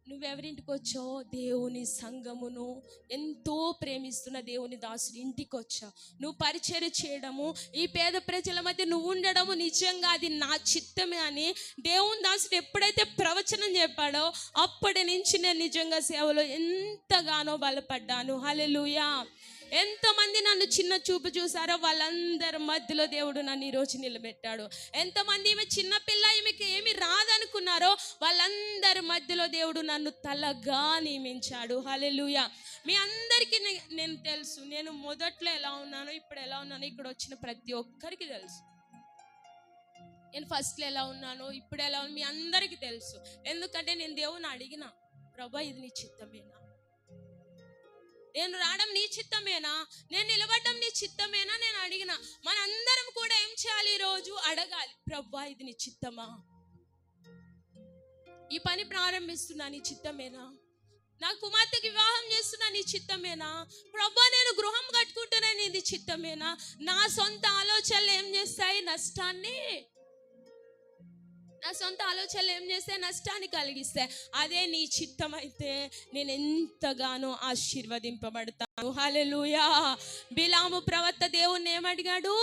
A: నువ్వెవరింటికి వచ్చావు? దేవుని సంఘమును ఎంతో ప్రేమిస్తున్న దేవుని దాసుడి ఇంటికి వచ్చావు. నువ్వు పరిచర్య చేయడము, ఈ పేద ప్రజల మధ్య నువ్వు ఉండడము నిజంగా అది నా చిత్తమే అని దేవుని దాసుడు ఎప్పుడైతే ప్రవచనం చెప్పాడో అప్పటి నుంచి నేను నిజంగా సేవలో ఎంతగానో బలపడ్డాను. హల్లెలూయా. ఎంతమంది నన్ను చిన్న చూపు చూసారో వాళ్ళందరి మధ్యలో దేవుడు నన్ను ఈరోజు నిలబెట్టాడు. ఎంతమంది ఈమె చిన్నపిల్ల, ఈమెకి ఏమి రాదనుకున్నారో వాళ్ళందరి మధ్యలో దేవుడు నన్ను తలగా నియమించాడు. హల్లెలూయా. మీ అందరికీ నేను తెలుసు, నేను మొదట్లో ఎలా ఉన్నానో ఇప్పుడు ఎలా ఉన్నానో ఇక్కడ వచ్చిన ప్రతి ఒక్కరికి తెలుసు. నేను ఫస్ట్లో ఎలా ఉన్నానో ఇప్పుడు ఎలా ఉన్నానో మీ అందరికీ తెలుసు. ఎందుకంటే నేను దేవుని అడిగిన, ప్రభా ఇది నీ చిత్తమేనా? నేను రావడం నీ చిత్తమేనా? నేను నిలబడడం నీ చిత్తమేనా? నేను అడిగిన. మనందరం కూడా ఏం చేయాలి? ఈరోజు అడగాలి, ప్రభా ఇది నీ చిత్తమా? ఈ పని ప్రారంభిస్తున్నా నీ చిత్తమేనా? నా కుమార్తెకి వివాహం చేస్తున్నా నీ చిత్తమేనా? ప్రభా నేను గృహం కట్టుకుంటున్నా నీది చిత్తమేనా? నా సొంత ఆలోచనలు ఏం చేస్తాయి? నా సొంత ఆలోచనలు ఏం చేస్తే నష్టాన్ని కలిగిస్తాయి. అదే నీ చిత్తం అయితే నేను ఎంతగానో ఆశీర్వదింపబడతాను. హల్లెలూయా. బిలాము ప్రవక్త దేవుణ్ణి ఏమడిగాడు?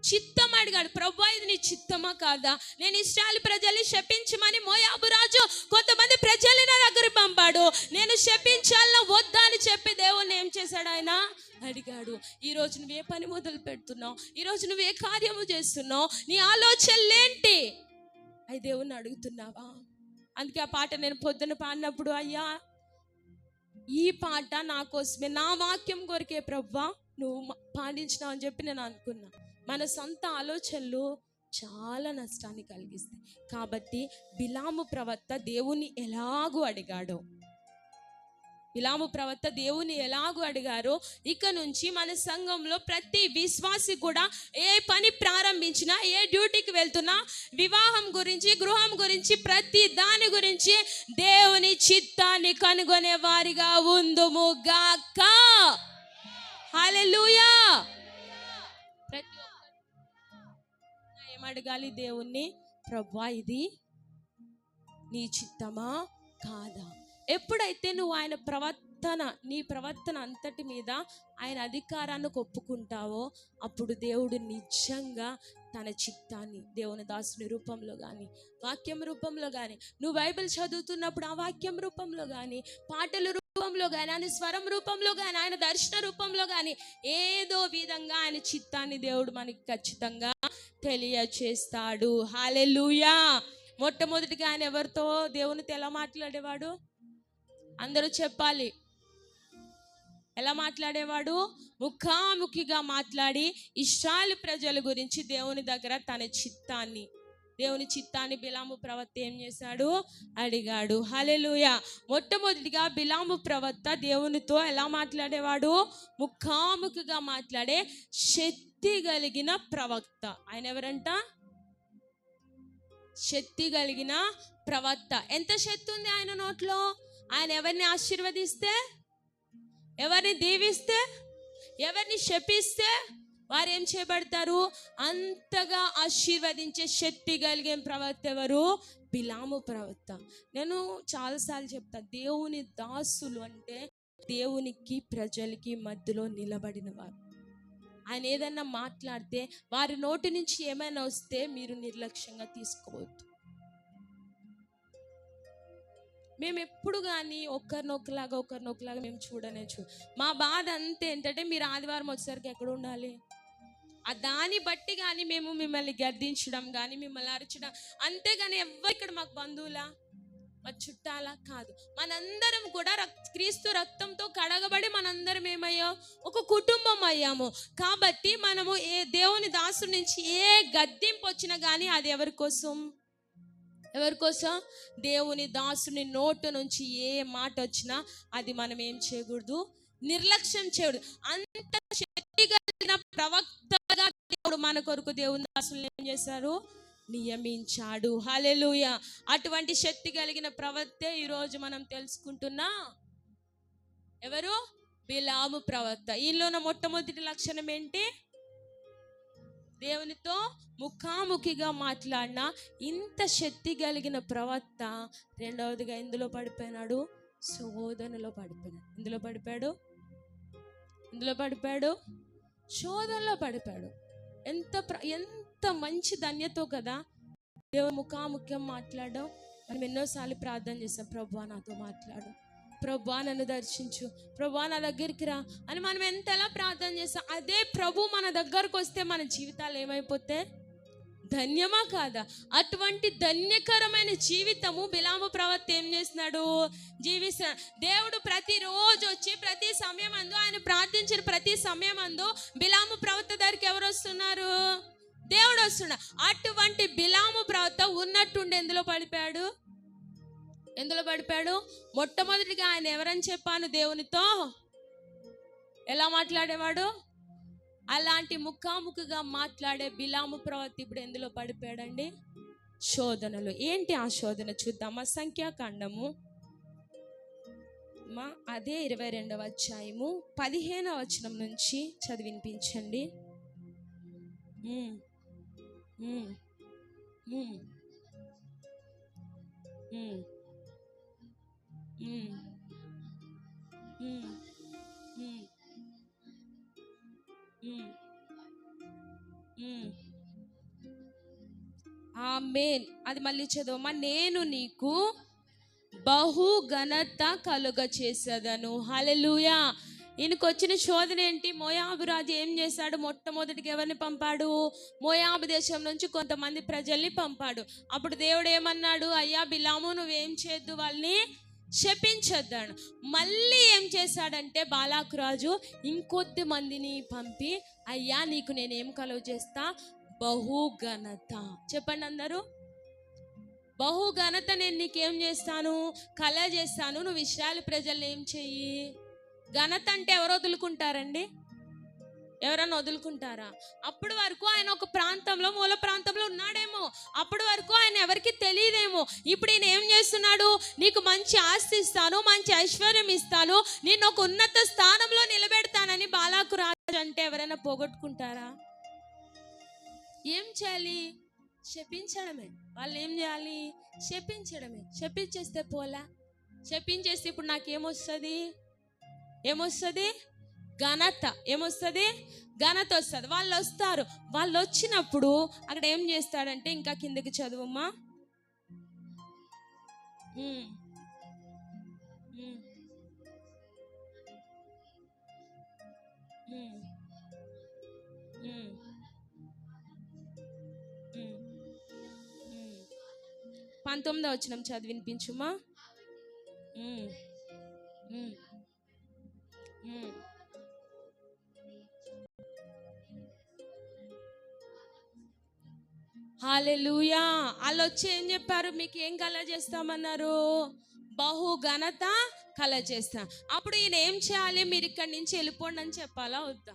A: చిత్తం అడిగాడు. ప్రభువా ఇది నీ చిత్తమా కాదా? నేను ఇశ్రాయేలు ప్రజల్ని శపించమని మోయాబు రాజు కొంతమంది ప్రజల్ని నా దగ్గర పంపాడు. నేను శపించాలా వద్దా అని చెప్పి దేవుణ్ణి ఏం చేశాడు? ఆయన అడిగాడు. ఈరోజు నువ్వు ఏ పని మొదలు పెడుతున్నావు? ఈరోజు నువ్వు ఏ కార్యము చేస్తున్నావు? నీ ఆలోచనలేంటి? అయి దేవుణ్ణి అడుగుతున్నావా? అందుకే ఆ పాట నేను పొద్దున పాడినప్పుడు, అయ్యా ఈ పాట నా కోసమే, నా వాక్యం కొరికే ప్రభువా నువ్వు పాడించినావు అని చెప్పి నేను అనుకున్నా. మన సొంత ఆలోచనలు చాలా నష్టాన్ని కలిగిస్తాయి. కాబట్టి బిలాము ప్రవక్త దేవుని ఎలాగూ అడిగాడో, బిలాము ప్రవక్త దేవుని ఎలాగూ అడిగారో ఇక నుంచి మన సంఘంలో ప్రతి విశ్వాసి కూడా ఏ పని ప్రారంభించినా, ఏ డ్యూటీకి వెళ్తున్నా, వివాహం గురించి, గృహం గురించి, ప్రతి దాని గురించి దేవుని చిత్తాన్ని కనుగొనే వారిగా ఉందుము గాక. హల్లెలూయా. ప్రతి ఒక్కరు ఏమడగాలి దేవుణ్ణి? ప్రభువా ఇది నీ చిత్తమా కాదా? ఎప్పుడైతే నువ్వు ఆయన నీ ప్రవర్తన అంతటి మీద ఆయన అధికారాన్ని ఒప్పుకుంటావో అప్పుడు దేవుడు నిజంగా తన చిత్తాన్ని దేవుని దాసుని రూపంలో కానీ, వాక్యం రూపంలో కానీ, నువ్వు బైబిల్ చదువుతున్నప్పుడు ఆ వాక్యం రూపంలో కానీ, పాటల రూపంలో కానీ, ఆయన స్వరం రూపంలో కానీ, ఆయన దర్శన రూపంలో కానీ ఏదో విధంగా ఆయన చిత్తాన్ని దేవుడు మనకి ఖచ్చితంగా తెలియచేస్తాడు. హల్లెలూయా. మొట్టమొదటిగా ఆయన ఎవరితో దేవునితో ఎలా మాట్లాడేవాడు? అందరూ చెప్పాలి. ఎలా మాట్లాడేవాడు? ముఖాముఖిగా మాట్లాడి ఇశ్రాయేలు ప్రజల గురించి దేవుని దగ్గర దేవుని చిత్తాన్ని బిలాము ప్రవక్త ఏం చేశాడు? అడిగాడు. హల్లెలూయా. మొట్టమొదటిగా బిలాము ప్రవక్త దేవునితో ఎలా మాట్లాడేవాడు? ముఖాముఖిగా మాట్లాడే శక్తి కలిగిన ప్రవక్త. ఆయన ఎవరంట? శక్తి కలిగిన ప్రవక్త. ఎంత శక్తి ఉంది ఆయన నోట్లో? ఆయన ఎవరిని ఆశీర్వదిస్తే, ఎవరిని దీవిస్తే, ఎవరిని శపిస్తే వారు ఏం చేయబడతారు? అంతగా ఆశీర్వదించే శక్తి కలిగిన ప్రవక్త ఎవరు? బిలాము ప్రవక్త. నేను చాలాసార్లు చెప్తా, దేవుని దాసులు అంటే దేవునికి ప్రజలకి మధ్యలో నిలబడిన వారు. ఆయన ఏదన్నా మాట్లాడితే వారి నోటి నుంచి ఏమైనా వస్తే మీరు నిర్లక్ష్యంగా తీసుకోవద్దు. మేము ఎప్పుడు కానీ ఒకరినొకలాగా మేము చూడనే మా బాధ అంతే ఏంటంటే మీరు ఆదివారం వచ్చేసరికి ఎక్కడ ఉండాలి? ఆ దాన్ని బట్టి కానీ మేము మిమ్మల్ని గద్దించడం కానీ, మిమ్మల్ని అరచడం, అంతేగాని ఎవరు ఇక్కడ మాకు బంధువులా, మా చుట్టాలా కాదు. మనందరం కూడా క్రీస్తు రక్తంతో కడగబడి మనందరం ఏమయ్యో ఒక కుటుంబం అయ్యాము. కాబట్టి మనము ఏ దేవుని దాసు నుంచి ఏ గద్దింపు వచ్చినా కానీ అది ఎవరి కోసం? ఎవరి కోసం? దేవుని దాసుని నోటు నుంచి ఏ మాట వచ్చినా అది మనం ఏం చేయకూడదు, నిర్లక్ష్యం చేయకూడదు. అంత శక్తి కలిగిన ప్రవక్తగా దేవుడు మన కొరకు దేవుని దాసులను ఏం చేశారు? నియమించాడు. హల్లెలూయా. అటువంటి శక్తి కలిగిన ప్రవక్తే ఈరోజు మనం తెలుసుకుంటున్నా ఎవరు? బిలాము ప్రవక్త. ఈలోన మొట్టమొదటి లక్షణం ఏంటి? దేవునితో ముఖాముఖిగా మాట్లాడిన ఇంత శక్తి కలిగిన ప్రవక్త రెండవదిగా ఎందులో పడిపోయినాడు? శోధనలో పడిపోయినాడు. ఎందులో పడిపోయాడు? శోధనలో పడిపోయాడు. ఎంత మంచి ధన్యతో కదా దేవుని ముఖాముఖ్యం మాట్లాడడం. మనం ఎన్నోసార్లు ప్రార్థన చేస్తాం, ప్రభువా నాతో మాట్లాడు, ప్రభువా నన్ను దర్శించు, ప్రభువా నా దగ్గరికి రా అని మనం ఎంతలా ప్రార్థన చేస్తాం. అదే ప్రభు మన దగ్గరకు వస్తే మన జీవితాలు ఏమైపోతే ధన్యమా కాదా? అటువంటి ధన్యకరమైన జీవితము బిలాము ప్రవక్త ఏం చేస్తున్నాడు? జీవిస్తున్నాడు. దేవుడు ప్రతిరోజు వచ్చి ప్రతి సమయం అందు, ఆయన ప్రార్థించిన ప్రతి సమయం అందు బిలాము ప్రవక్త దగ్గరికి ఎవరు వస్తున్నారు? దేవుడు వస్తున్నాడు. అటువంటి బిలాము ప్రవక్త ఉన్నట్టుండి ఎందులో పడిపోయాడు? మొట్టమొదటిగా ఆయన ఎవరని చెప్పాను? దేవునితో ఎలా మాట్లాడేవాడు? అలాంటి ముఖాముఖిగా మాట్లాడే బిలాము ప్రవక్త ఇప్పుడు ఎందులో పడిపోయాడండి? శోధనలు. ఏంటి ఆ శోధన చూద్దామా? సంఖ్యాకాండము అదే 22వ అధ్యాయము 15వ వచనం నుంచి చదివినిపించండి. ఆమేన్. అది మళ్ళీ చదవమా. నేను నీకు బహు ఘనత కలుగ చేసేదను. హల్లెలూయా. ఈయనకు వచ్చిన శోధన ఏంటి? మోయాబు రాజు ఏం చేశాడు? మొట్టమొదటిగా ఎవరిని పంపాడు? మోయాబు దేశం నుంచి కొంతమంది ప్రజల్ని పంపాడు. అప్పుడు దేవుడు ఏమన్నాడు? అయ్యా బిలాము నువ్వేం చేయొద్దు, వాళ్ళని శపించొద్దాడు. మళ్ళీ ఏం చేశాడంటే బాలాకు రాజు ఇంకొద్ది మందిని పంపి, అయ్యా నీకు నేనేం కలుగ చేస్తా? బహుఘనత. చెప్పండి అందరూ. బహుఘనత నేను నీకేం చేస్తాను? కలగజేస్తాను. నువ్వు ఇశ్రాయేలు ప్రజల్ని ఏం చెయ్యి? ఘనత అంటే ఎవరు వదులుకుంటారండి? ఎవరన్నా వదులుకుంటారా? అప్పటి వరకు ఆయన ఒక ప్రాంతంలో, మూల ప్రాంతంలో ఉన్నాడేమో. అప్పటి వరకు ఆయన ఎవరికి తెలియదేమో. ఇప్పుడు ఈయన ఏం చేస్తున్నాడు? నీకు మంచి ఆస్తి ఇస్తాను, మంచి ఐశ్వర్యం ఇస్తాను, నేను ఒక ఉన్నత స్థానంలో నిలబెడతానని బాలాకు రాజు అంటే ఎవరైనా పోగొట్టుకుంటారా? ఏం చేయాలి? శపించడమే. వాళ్ళు ఏం చేయాలి? శపించడమే. శపించేస్తే పోలా? శపించేస్తే ఇప్పుడు నాకేమొస్తుంది? ఘనత. ఏమొస్తుంది? ఘనత వస్తుంది. వాళ్ళు వస్తారు. వాళ్ళు వచ్చినప్పుడు అక్కడ ఏం చేస్తాడంటే, ఇంకా కిందకి చదువమ్మా. పంతొమ్మిదో వచనం చదివినిపించుమా. హల్లెలూయా. వాళ్ళు వచ్చి ఏం చెప్పారు? మీకు ఏం కలగజేస్తామన్నారు? బహు ఘనత కలగజేస్తాం. అప్పుడు ఈయన ఏం చేయాలి? మీరు ఇక్కడి నుంచి వెళ్ళిపోండి అని చెప్పాలా వద్దా?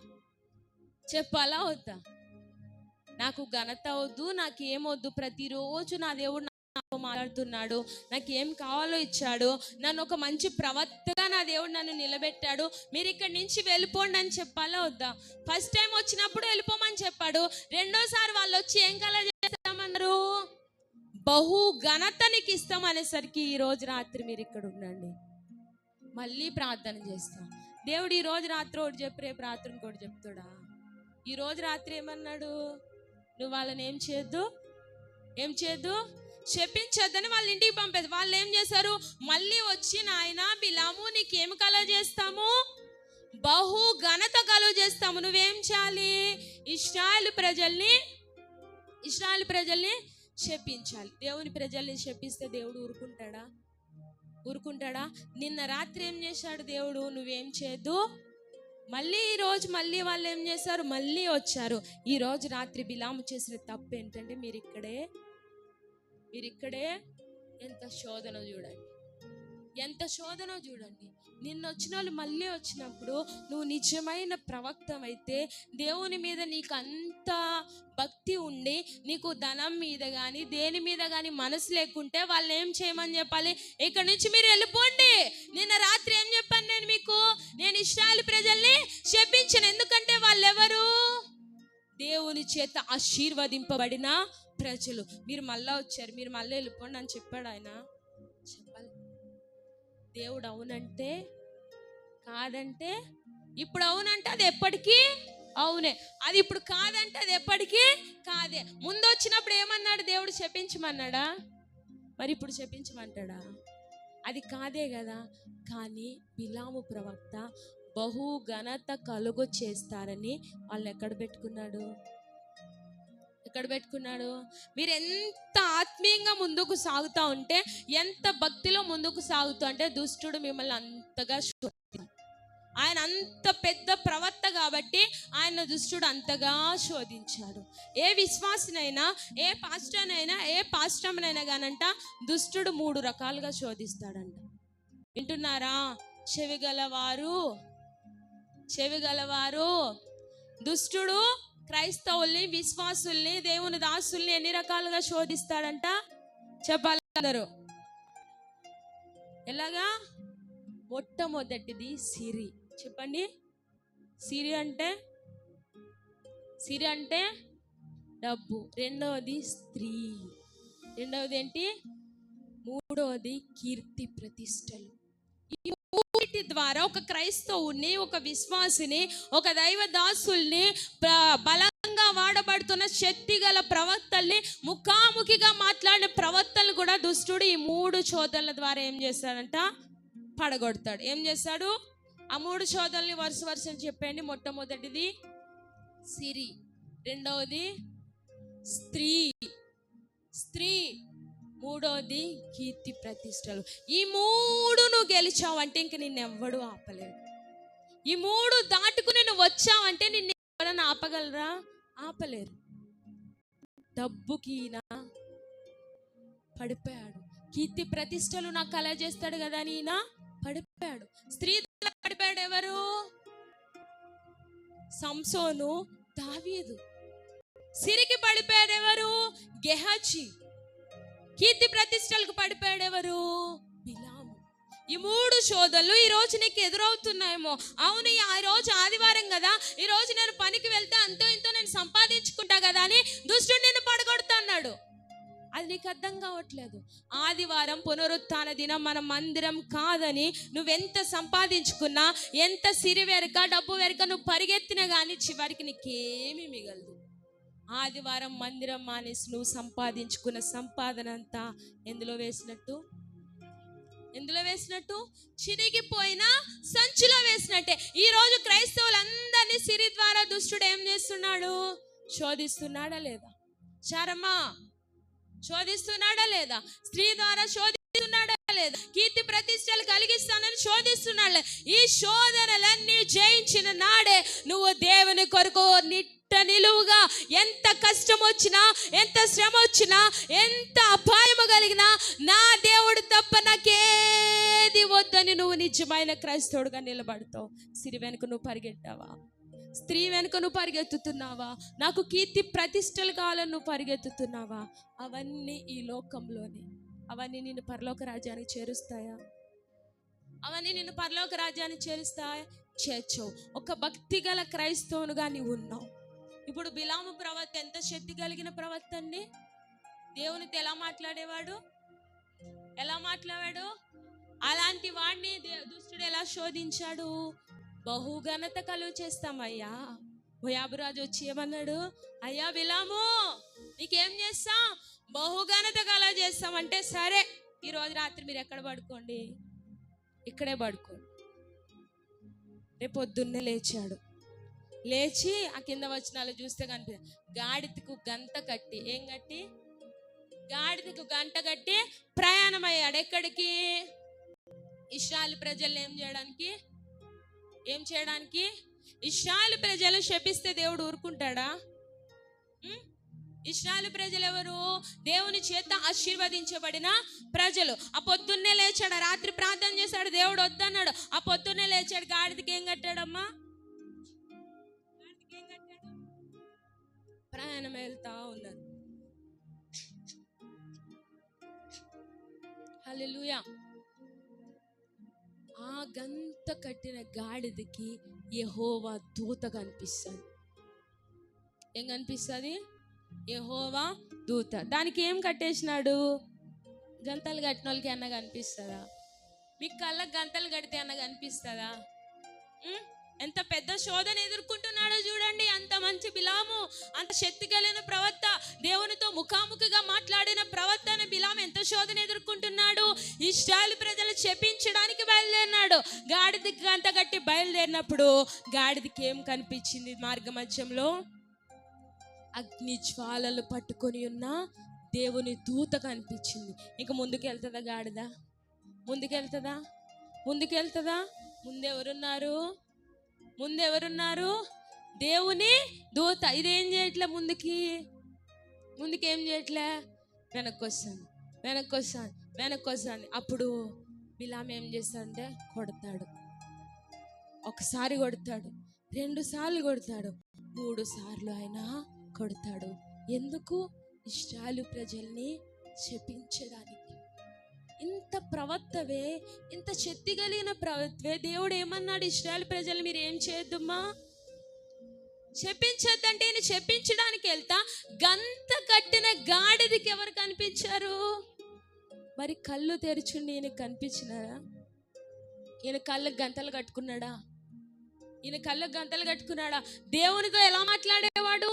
A: నాకు ఘనత వద్దు, నాకు ఏమొద్దు, ప్రతిరోజు నా దేవుడు నాతో మాట్లాడుతున్నాడు, నాకు ఏం కావాలో ఇచ్చాడు, నన్ను ఒక మంచి ప్రవక్తగా నా దేవుడు నన్ను నిలబెట్టాడు, మీరు ఇక్కడి నుంచి వెళ్ళిపోండి అని చెప్పాలా వద్దా? ఫస్ట్ టైం వచ్చినప్పుడు వెళ్ళిపోమని చెప్పాడు. రెండోసారి వాళ్ళు వచ్చి ఏం కలగజేస్తామన్నారు? బహు ఘనత నీకు ఇస్తాం అనేసరికి ఈరోజు రాత్రి మీరు ఇక్కడ ఉండండి, మళ్ళీ ప్రార్థన చేస్తాం. దేవుడు ఈరోజు రాత్రి ఒకటి చెప్పి రేపు రాత్రి ఇంకోటి చెప్తాడా? ఈరోజు రాత్రి ఏమన్నాడు? నువ్వు వాళ్ళని ఏం చేయొద్దు, శపించొద్దని వాళ్ళ ఇంటికి పంపేది. వాళ్ళు ఏం చేశారు? మళ్ళీ వచ్చి నాయన బిలాము నీకేమి కలుగజేస్తాము? బహు ఘనత కలుగజేస్తాము. నువ్వేం చేయాలి? ఇశ్రాయేలు ప్రజల్ని శపించాలి. దేవుని ప్రజల్ని శపిస్తే దేవుడు ఊరుకుంటాడా? నిన్న రాత్రి ఏం చేశాడు దేవుడు? నువ్వేం చేయొద్దు. మళ్ళీ ఈరోజు మళ్ళీ వాళ్ళు ఏం చేశారు? మళ్ళీ వచ్చారు. ఈరోజు రాత్రి బిలాము చేసిన తప్పు ఏంటంటే, మీరు ఇక్కడే మీరు ఇక్కడే ఎంత శోధన చూడండి, ఎంత శోధన చూడండి. నిన్న వచ్చిన వాళ్ళు మళ్ళీ వచ్చినప్పుడు నువ్వు నిజమైన ప్రవక్తమైతే, దేవుని మీద నీకు అంత భక్తి ఉండి నీకు ధనం మీద కానీ దేని మీద కానీ మనసు లేకుంటే వాళ్ళు ఏం చేయమని చెప్పాలి? ఇక్కడ నుంచి మీరు వెళ్ళిపోండి. నిన్న రాత్రి ఏం చెప్పాను నేను మీకు? నేను ఇశ్రాయేలు ప్రజల్ని శపించను. ఎందుకంటే వాళ్ళెవరు? దేవుని చేత ఆశీర్వదింపబడిన ప్రజలు. మీరు మళ్ళా వచ్చారు, మీరు మళ్ళీ వెళ్ళిపోండి అని చెప్పాడు ఆయన. చెప్పాలి. దేవుడు అవునంటే కాదంటే, ఇప్పుడు అవునంటే అది ఎప్పటికీ అవునే, అది ఇప్పుడు కాదంటే అది ఎప్పటికీ కాదే. ముందు వచ్చినప్పుడు ఏమన్నాడు? దేవుడు శపించమన్నాడా? మరి ఇప్పుడు శపించమంటాడా? అది కాదే కదా. కానీ బిలాము ప్రవక్త బహు ఘనత కలుగు చేస్తారని వాళ్ళు ఎక్కడ పెట్టుకున్నాడు? మీరు ఎంత ఆత్మీయంగా ముందుకు సాగుతూ ఉంటే, ఎంత భక్తిలో ముందుకు సాగుతూ అంటే దుష్టుడు మిమ్మల్ని అంతగా ఆయన అంత పెద్ద ప్రవక్త కాబట్టి ఆయన దుష్టుడు అంతగా శోధించాడు. ఏ విశ్వాసినైనా, ఏ పాస్టర్నైనా కానంట దుష్టుడు 3 రకాలుగా శోధిస్తాడంట. వింటున్నారా? చెవిగలవారు దుష్టుడు క్రైస్తవుల్ని, విశ్వాసుల్ని, దేవుని దాసుల్ని ఎన్ని రకాలుగా శోధిస్తాడంట? చెప్పాలి అందరూ. ఎలాగా? మొట్టమొదటిది సిరి. చెప్పండి. సిరి అంటే డబ్బు. రెండవది స్త్రీ. రెండవది ఏంటి? మూడవది కీర్తి ప్రతిష్టలు. ఈ మూడిటి ద్వారా ఒక క్రైస్తవుని, ఒక విశ్వాసిని, ఒక దైవ దాసుల్ని, బలంగా వాడబడుతున్న శక్తి గల ప్రవక్తల్ని, ముఖాముఖిగా మాట్లాడిన ప్రవక్తలు కూడా దుష్టుడు ఈ 3 శోధనల ద్వారా ఏం చేస్తాడంట? పడగొడతాడు. ఏం చేస్తాడు? ఆ 3 శోధనల్ని వరుస చెప్పండి. మొట్టమొదటిది సిరి, రెండవది స్త్రీ, మూడవది కీర్తి ప్రతిష్టలు. ఈ 3 నువ్వు గెలిచావంటే ఇంక నిన్నెవ్వడు ఆపలేడు. ఈ 3 దాటుకుని నువ్వు వచ్చావంటే నిన్ను ఎవరైనా ఆపగలరా? ఆపలేరు. డబ్బుకి పడిపోయాడు. కీర్తి ప్రతిష్టలు నాకు కల చేస్తాడు కదా అని ఈయన పడిపోయాడు. స్త్రీ పడిపోయాడు. ఎవరు? సంసోను, దావీదు. సిరికి పడిపోయాడు. ఎవరు? గెహజీ. కీర్తి ప్రతిష్టలకు పడిపోయాడు. ఎవరు? బిలాము. ఈ 3 శోధనలు ఈ రోజు నీకు ఎదురవుతున్నాయేమో. అవును, ఈ రోజు ఆదివారం కదా, ఈ రోజు నేను పనికి వెళ్తే అంతో ఇంతో నేను సంపాదించుకుంటా కదా అని దుష్టుడు నిన్ను పడగొడుతున్నాడు. అది నీకు అర్థం కావట్లేదు. ఆదివారం పునరుత్థాన దినం, మన మందిరం కాదని నువ్వెంత సంపాదించుకున్నా, ఎంత సిరి వెరక డబ్బు వెరక నువ్వు పరిగెత్తినా కానీ చివరికి నీకేమీ మిగలదు. ఆదివారం మందిరం మానేసి నువ్వు సంపాదించుకున్న సంపాదన అంతా ఎందులో వేసినట్టు? చిరిగిపోయిన సంచిలో వేసినట్టే. ఈ రోజు క్రైస్తవులందరినీ సిరి ద్వారా దుష్టుడు ఏం చేస్తున్నాడు? శోధిస్తున్నాడా లేదా? చారమ్మా, శోధిస్తున్నాడా లేదా? స్త్రీ ద్వారా శోధిస్తున్నాడా లేదా? కీర్తి ప్రతిష్టలు కలిగిస్తానని శోధిస్తున్నాడు. ఈ శోధనలన్నీ జయించిన నాడే నువ్వు దేవుని కొరకు నిలువుగా, ఎంత కష్టం వచ్చినా, ఎంత శ్రమ వచ్చినా, ఎంత అపాయము కలిగినా, నా దేవుడు తప్ప నాకేది వద్దని నువ్వు నిజమైన క్రైస్తవుడుగా నిలబడతావు. సిరి వెనుక నువ్వు పరిగెట్టావా? స్త్రీ వెనుక నువ్వు పరిగెత్తుతున్నావా? నాకు కీర్తి ప్రతిష్టలు కావాలని నువ్వు పరిగెత్తుతున్నావా? అవన్నీ ఈ లోకంలోనే. అవన్నీ నిన్ను పరలోక రాజ్యానికి చేరుస్తాయా? చేర్చవు. ఒక భక్తి గల క్రైస్తవునుగా నీవు ఉన్నావు. ఇప్పుడు బిలాము ప్రవక్త ఎంత శక్తి కలిగిన ప్రవక్త అండి. దేవునితో ఎలా మాట్లాడాడు? అలాంటి వాడిని దుష్టుడు ఎలా శోధించాడు? బహుఘనత కలుగు చేస్తామయ్యా. మోయాబురాజు వచ్చి ఏమన్నాడు? అయ్యా బిలాము, నీకేం చేస్తాం? బహుఘనత కలుగు చేస్తామంటే, సరే ఈరోజు రాత్రి మీరు ఎక్కడ పడుకోండి? ఇక్కడే పడుకోండి. రేపు పొద్దున్నే లేచి ఆ కింద వచనాలు చూస్తే కనిపిస్తుంది. గాడిదకు గంట కట్టి, ఏం కట్టి? గాడిదకు గంట కట్టి ప్రయాణమయ్యాడు. ఎక్కడికి? ఇశ్రాయేలు ప్రజల్ని ఏం చేయడానికి? ఇశ్రాయేలు ప్రజలు శపిస్తే దేవుడు ఊరుకుంటాడా? ఇశ్రాయేలు ప్రజలు ఎవరు? దేవుని చేత ఆశీర్వదించబడిన ప్రజలు. ఆ పొద్దున్నే లేచాడు, రాత్రి ప్రార్థన చేశాడు, దేవుడు వద్దన్నాడు. ఆ పొద్దున్నే లేచాడు, గాడిదకి ఏం కట్టాడమ్మా? గాడిదకి ఏం కట్టాడు? ప్రయాణం వెళ్తా ఉన్నారు. హల్లెలూయా. ఆ గంత కట్టిన గాడిదకి యెహోవా దూత కనిపిస్తుంది. ఏం కనిపిస్తుంది? యెహోవా దూత. దానికి ఏం కట్టేసినాడు? గంతలు కట్టిన వాళ్ళకి అన్న కనిపిస్తుందా? మీకు కళ్ళకు గంతలు కడితే అన్న కనిపిస్తుందా? ఎంత పెద్ద శోధన ఎదుర్కొంటున్నాడో చూడండి. అంత మంచి బిలాము, అంత శక్తి కలిగిన ప్రవక్త, దేవునితో ముఖాముఖిగా మాట్లాడిన ప్రవక్త బిలాము ఎంత శోధన ఎదుర్కొంటున్నాడు. ఇశ్రాయేలు ప్రజలు శపించడానికి బయలుదేరినాడు. గాడిదకి గంత కట్టి బయలుదేరినప్పుడు గాడిదకి ఏం కనిపించింది? మార్గ మధ్యంలో అగ్ని జ్వాలలు పట్టుకొని ఉన్న దేవుని దూత కనిపించింది. ఇంక ముందుకెళ్తుందా గాడిద? ముందుకెళ్తుందా? ముందుకెళ్తుందా? ముందెవరున్నారు? దేవుని దూత. ఇదేం చేయట్లే, ముందుకేం చేయట్లే, వెనక్కి వస్తాను. అప్పుడు బిలాము ఏం చేస్తాడంటే కొడతాడు. ఒకసారి కొడతాడు, 2 సార్లు కొడతాడు, 3 సార్లు ఆయన కొడతాడు. ఎందుకు? ఇశ్రాయేలు ప్రజల్ని శపించడానికి. ఇంత ప్రవక్తవే, ఇంత శక్తి కలిగిన ప్రవక్తవే, దేవుడు ఏమన్నాడు? ఇశ్రాయేలు ప్రజలు మీరు ఏం చేయొద్దమ్మా, శపించొద్దంటే ఈయన శపించడానికి వెళ్తా గంత కట్టిన గాడిదకి ఎవరు కనిపించారు? మరి కళ్ళు తెరిచుండి ఈయన కనిపించినారా? ఈయన కళ్ళకు గంతలు కట్టుకున్నాడా? దేవునితో ఎలా మాట్లాడేవాడు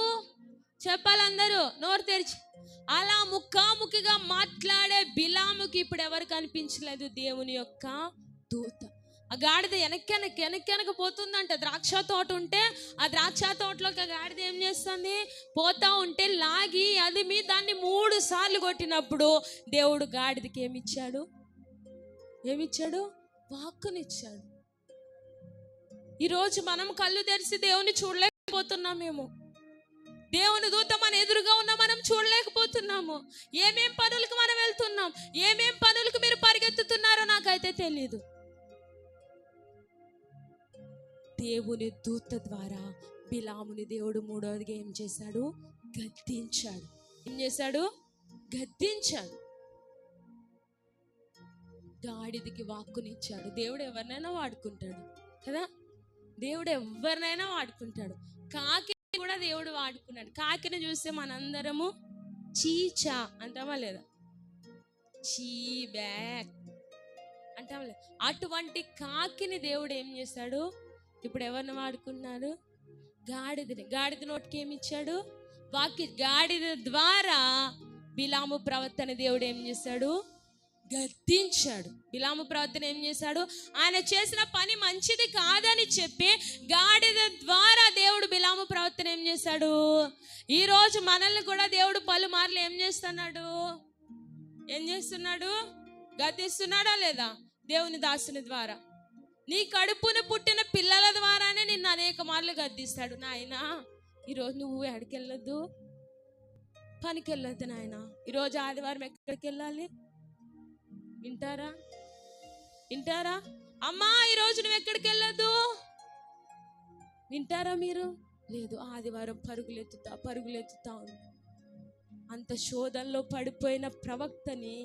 A: చెప్పాలందరూ నోరు తెరిచి. అలా ముఖాముఖిగా మాట్లాడే బిలాముకి ఇప్పుడు ఎవరు కనిపించలేదు? దేవుని యొక్క దూత. ఆ గాడిద వెనక్కి పోతుందంట. ద్రాక్ష తోట ఉంటే ఆ ద్రాక్ష తోటలోకి ఆ గాడిద ఏం చేస్తుంది? పోతా ఉంటే లాగి అది దాన్ని 3 సార్లు కొట్టినప్పుడు దేవుడు గాడిదకి ఏమిచ్చాడు? వాక్కునిచ్చాడు. ఈరోజు మనం కళ్ళు తెరిచి దేవుని చూడలేకపోతున్నామేమో. దేవుని దూత మన ఎదురుగా ఉన్నా మనం చూడలేకపోతున్నాము. ఏమేం పనులకు మనం వెళ్తున్నాం, ఏమేం పనులకు మీరు పరిగెత్తుతున్నారో నాకైతే తెలియదు. దేవుని దూత ద్వారా బిలాముని దేవుడు 3వదిగా ఏం చేశాడు? గద్దించాడు. గాడిదకి వాక్కునిచ్చాడు. దేవుడు ఎవరినైనా వాడుకుంటాడు కదా. కాకి కూడా దేవుడు వాడుకున్నాడు. కాకిని చూస్తే మనందరము చీచా అంటామా లేదా? చీ బ్యాక్ అంటామా లేదా? అటువంటి కాకిని దేవుడు ఏం చేశాడు? ఇప్పుడు ఎవరిని వాడుకున్నాడు? గాడిద నోటికి ఏమి ఇచ్చాడు? గాడిద ద్వారా బిలాము ప్రవక్తని దేవుడు ఏం చేశాడు? గద్దించాడు. బిలాము ప్రవక్తన ఏం చేశాడు? ఆయన చేసిన పని మంచిది కాదని చెప్పి గాడిద ద్వారా దేవుడు బిలాము ప్రవక్తన ఏం చేశాడు? ఈరోజు మనల్ని కూడా దేవుడు పలుమార్లు ఏం చేస్తున్నాడు? గద్దిస్తున్నాడా లేదా? దేవుని దాసుని ద్వారా, నీ కడుపున పుట్టిన పిల్లల ద్వారానే నిన్ను అనేక మార్లు గద్దిస్తాడు. నాయనా ఈరోజు నువ్వు ఎక్కడికి వెళ్ళొద్దు, పనికి వెళ్ళొద్దు నాయన. ఈరోజు ఆదివారం ఎక్కడికి వెళ్ళాలి? వింటారా? అమ్మా ఈరోజు నువ్వు ఎక్కడికి వెళ్ళొద్దు, వింటారా మీరు? లేదు. ఆదివారం పరుగులెత్తుతా ఉంది. అంత శోధనలో పడిపోయిన ప్రవక్తని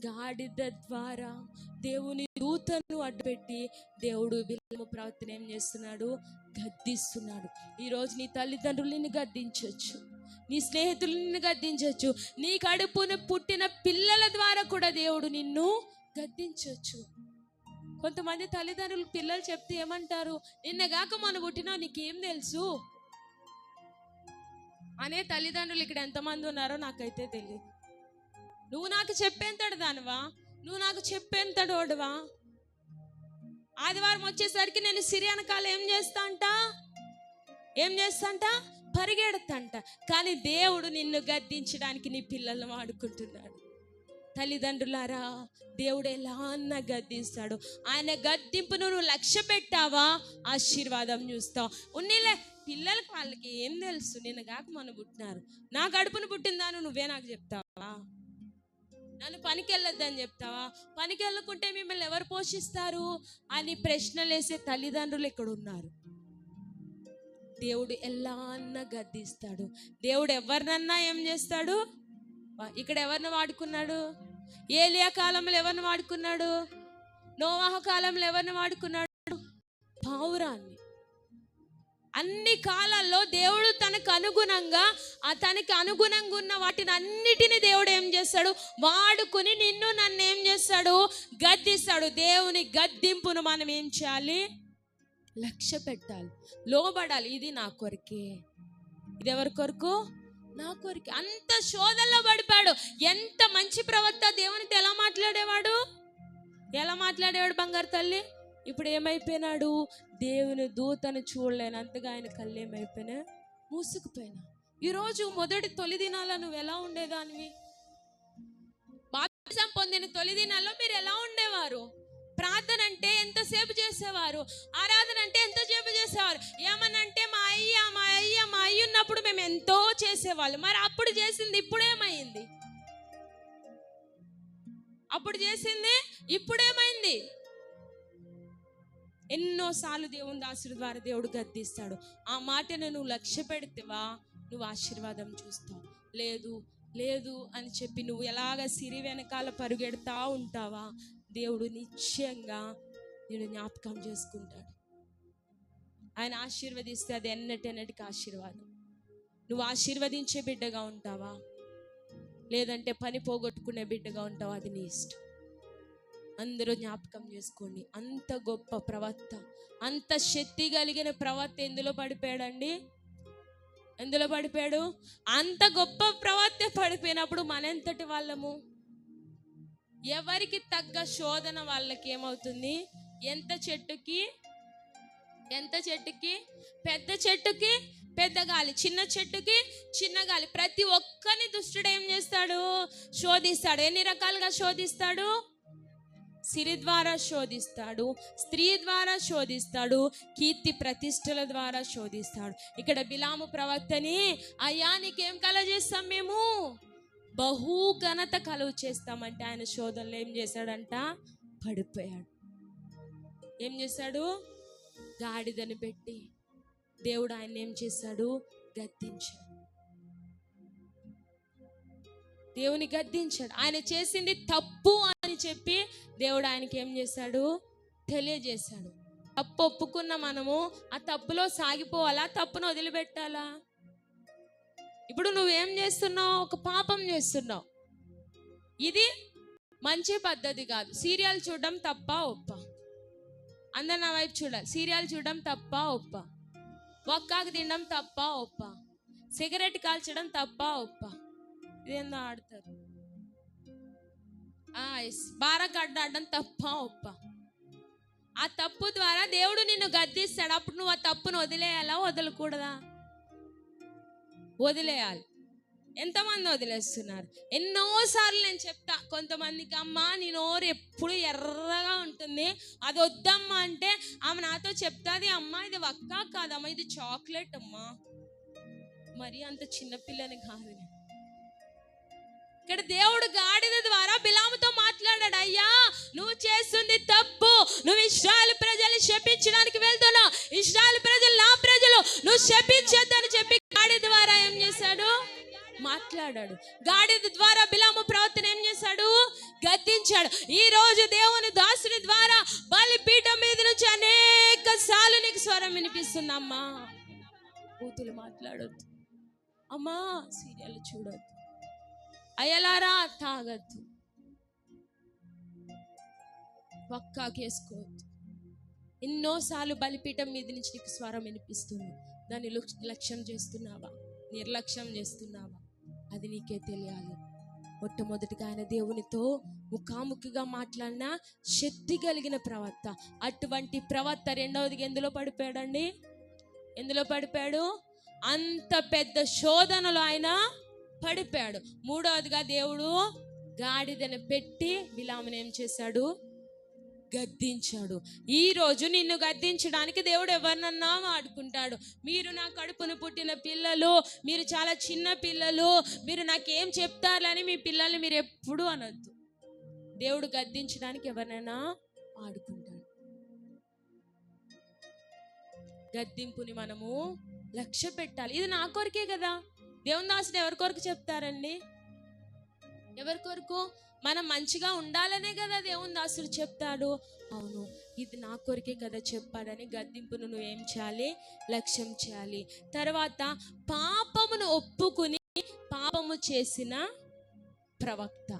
A: గాడిద ద్వారా దేవుని దూతను అడ్డుపెట్టి దేవుడు బిలాము ప్రవక్తను ఏం చేస్తున్నాడు? గద్దిస్తున్నాడు. ఈరోజు నీ తల్లిదండ్రులని గద్దించవచ్చు, నీ స్నేహితులని గద్దించవచ్చు, నీ కడుపున పుట్టిన పిల్లల ద్వారా కూడా దేవుడు నిన్ను గద్దించవచ్చు. కొంతమంది తల్లిదండ్రులు పిల్లలు చెప్తే ఏమంటారు? నిన్నగాక మనం పుట్టినా నీకేం తెలుసు అనే తల్లిదండ్రులు ఇక్కడ ఎంతమంది ఉన్నారో నాకైతే తెలియదు. నువ్వు నాకు చెప్పేంతడు దానివా? నువ్వు నాకు చెప్పేంతడోడువా? ఆదివారం వచ్చేసరికి నేను సిరియనకాలు ఏం చేస్తాంట పరిగెడతంట. కానీ దేవుడు నిన్ను గద్దించడానికి నీ పిల్లలను వాడుకుంటున్నాడు. తల్లిదండ్రులారా, దేవుడు ఎలా అన్న గద్దిస్తాడు. ఆయన గద్దింపును నువ్వు లక్ష్య పెట్టావా, ఆశీర్వాదం చూస్తావు. ఉన్నీలే పిల్లలకి వాళ్ళకి ఏం తెలుసు? నిన్న కాక మొన్న పుట్టినారు. నా కడుపును పుట్టిందాను నువ్వే నాకు చెప్తావా? నన్ను పనికి వెళ్ళొద్దని చెప్తావా? పనికి వెళ్ళకుంటే మిమ్మల్ని ఎవరు పోషిస్తారు అని ప్రశ్నలు వేసే తల్లిదండ్రులు ఇక్కడ ఉన్నారు. దేవుడు ఎలా అన్నా గద్దిస్తాడు. దేవుడు ఎవరినన్నా ఏం చేస్తాడు? ఇక్కడ ఎవరిని వాడుకున్నాడు? ఏలియా కాలంలో ఎవరిని వాడుకున్నాడు? నోవాహు కాలంలో ఎవరిని వాడుకున్నాడు? పావురాన్ని. అన్ని కాలాల్లో దేవుడు తనకు అనుగుణంగా ఉన్న వాటిని అన్నిటిని దేవుడు ఏం చేస్తాడు? వాడుకుని నిన్ను నన్ను ఏం చేస్తాడు? గద్దిస్తాడు. దేవుని గద్దింపును మనం ఏం చేయాలి? లక్ష్య పెట్టాలి, లోబడాలి. ఇది నా కొరకే. ఇది ఎవరి కొరకు? నా కొరకే. అంత శోధనలో పడిపాడు. ఎంత మంచి ప్రవక్త దేవునితో ఎలా మాట్లాడేవాడు బంగారు తల్లి. ఇప్పుడు ఏమైపోయినాడు? దేవుని దూతను చూడలేనంతగా ఆయన కళ్ళు ఏమైపోయినా? మూసుకుపోయినా. ఈరోజు తొలి దినాల్లో నువ్వు ఎలా ఉండేదానివి? బాప్తిజం పొందిన తొలి దినాల్లో మీరు ఎలా ఉండేవారు? ప్రార్థన అంటే ఎంతసేపు చేసేవారు? ఆరాధన అంటే ఎంతసేపు చేసేవారు? ఏమనంటే మా అయ్య ఉన్నప్పుడు మేము ఎంతో చేసేవాళ్ళు. మరి అప్పుడు చేసింది ఇప్పుడేమైంది? అప్పుడు చేసింది ఇప్పుడేమైంది? ఎన్నోసార్లు దేవుని దాసుడి ద్వారా దేవుడు గద్దిస్తాడు. ఆ మాటను నువ్వు లక్ష్య పెడితేవా నువ్వు ఆశీర్వాదం చూస్తావు. లేదు అని చెప్పి నువ్వు ఎలాగ సిరి వెనకాల పరుగెడతా ఉంటావా, దేవుడు నిశ్చయంగా నేను జ్ఞాపకం చేసుకుంటాడు. ఆయన ఆశీర్వదిస్తే అది ఎన్నటికి ఆశీర్వాదం. నువ్వు ఆశీర్వదించే బిడ్డగా ఉంటావా, లేదంటే పని పోగొట్టుకునే బిడ్డగా ఉంటావా? అది నీ ఇష్టం. అందరూ జ్ఞాపకం చేసుకోండి. అంత గొప్ప ప్రవక్త, అంత శక్తి కలిగిన ప్రవక్త ఎందులో పడిపోయాడండి? ఎందులో పడిపోయాడు? అంత గొప్ప ప్రవక్త పడిపోయినప్పుడు మనంతటి వాళ్ళము? ఎవరికి తగ్గ శోధన వాళ్ళకి ఏమవుతుంది? ఎంత చెట్టుకి పెద్ద చెట్టుకి పెద్ద గాలి, చిన్న చెట్టుకి చిన్న గాలి. ప్రతి ఒక్కరిని దుష్టుడు ఏం చేస్తాడు? శోధిస్తాడు. ఎన్ని రకాలుగా శోధిస్తాడు? సిరి ద్వారా శోధిస్తాడు, స్త్రీ ద్వారా శోధిస్తాడు, కీర్తి ప్రతిష్టల ద్వారా శోధిస్తాడు. ఇక్కడ బిలాము ప్రవక్తని, అయ్యా నీకేం కలగజేస్తాం మేము? బహు ఘనత కలుగు చేస్తామంటే ఆయన శోధనలో ఏం చేశాడంట? పడిపోయాడు. ఏం చేశాడు? గాడిదని పెట్టి దేవుడు ఆయన ఏం చేశాడు? గద్దించాడు. దేవుని గద్దించాడు. ఆయన చేసింది తప్పు అని చెప్పి దేవుడు ఆయనకి ఏం చేశాడు? తెలియజేశాడు. తప్పు ఒప్పుకున్న మనము ఆ తప్పులో సాగిపోవాలా, తప్పును వదిలిపెట్టాలా? ఇప్పుడు నువ్వేం చేస్తున్నావు? ఒక పాపం చేస్తున్నావు. ఇది మంచి పద్ధతి కాదు. సీరియల్ చూడడం తప్ప ఒప్ప? అందరు నా వైపు చూడాలి. సీరియల్ చూడడం తప్ప ఒప్ప? ఒక్కాకు తినడం తప్ప ఒప్ప? సిగరెట్ కాల్చడం తప్ప ఒప్ప? ఇదేందో ఆడతారు. బారా గడ్డాడడం తప్ప ఒప్ప? ఆ తప్పు ద్వారా దేవుడు నిన్ను గద్దిస్తాడు. అప్పుడు నువ్వు ఆ తప్పును వదిలేయాలా, వదలకూడదా? వదిలేయాలి. ఎంతమంది వదిలేస్తున్నారు? ఎన్నోసార్లు నేను చెప్తా కొంతమందికి, అమ్మా నీ నోరు ఎప్పుడు ఎర్రగా ఉంటుంది, అది వద్దమ్మా అంటే ఆమె నాతో చెప్తాది, అమ్మా ఇది వక్కా కాదమ్మా, ఇది చాక్లెట్ అమ్మా. మరి అంత చిన్నపిల్లని కాదు. ఇక్కడ దేవుడు గాడిద ద్వారా బిలాముతో మాట్లాడాడు. అయ్యా నువ్వు చేస్తుంది తప్పు, నువ్వు ఇశ్రాయేలు ప్రజల్ని శపించడానికి వెళ్తున్నావు, ఇశ్రాయేలు ప్రజలు నా ప్రజలు, నువ్వు శపించొద్దని చెప్పి గాడిద ద్వారా ఏం చేశాడు? మాట్లాడాడు. గాడిద ద్వారా బిలాము ప్రవర్తన ఏం చేశాడు? గద్దించాడు. ఈ రోజు దేవుని దాసుని ద్వారా బలిపీఠం మీద నుంచి అనేక సార్లు నీకు స్వరం వినిపిస్తుందమ్మా, కూతులు మాట్లాడొద్దు, అమ్మా సీరియల్ చూడొద్దు, అయ్యలారా తాగద్దు, పక్కాకేసుకోవద్దు. ఎన్నోసార్లు బలిపీఠం మీద నుంచి నీకు స్వరం వినిపిస్తుంది. దాన్ని లక్ష్యం చేస్తున్నావా, నిర్లక్ష్యం చేస్తున్నావా? అది నీకే తెలియాలి. మొట్టమొదటిగా ఆయన దేవునితో ముఖాముఖిగా మాట్లాడిన శక్తి కలిగిన ప్రవక్త. అటువంటి ప్రవక్త రెండవదిగా ఎందులో పడిపోయాడండి? ఎందులో పడిపోయాడు? అంత పెద్ద శోధనలో ఆయన పడిపోయాడు. మూడవదిగా దేవుడు గాడిదను పెట్టి బిలామును ఏం చేశాడు? గద్దించాడు. ఈరోజు నిన్ను గద్దించడానికి దేవుడు ఎవరినన్నా వాడుకుంటాడు. మీరు నా కడుపును పుట్టిన పిల్లలు, మీరు చాలా చిన్న పిల్లలు, మీరు నాకేం చెప్తారని మీ పిల్లల్ని మీరు ఎప్పుడూ అనొద్దు. దేవుడు గద్దించడానికి ఎవరినైనా వాడుకుంటాడు. గద్దింపుని మనము లక్ష్య పెట్టాలి. ఇది నా కొరకే కదా. దేవుని దాసుడు ఎవరి కొరకు చెప్తారండి? ఎవరి కొరకు? మనం మంచిగా ఉండాలనే కదా దేవుని దాసుడు చెప్తాడు. అవును, ఇది నా కొరకే కదా చెప్పాడని గద్దింపును నువ్వేం చేయాలి? లక్ష్యం చేయాలి. తర్వాత పాపమును ఒప్పుకుని పాపము చేసిన ప్రవక్త.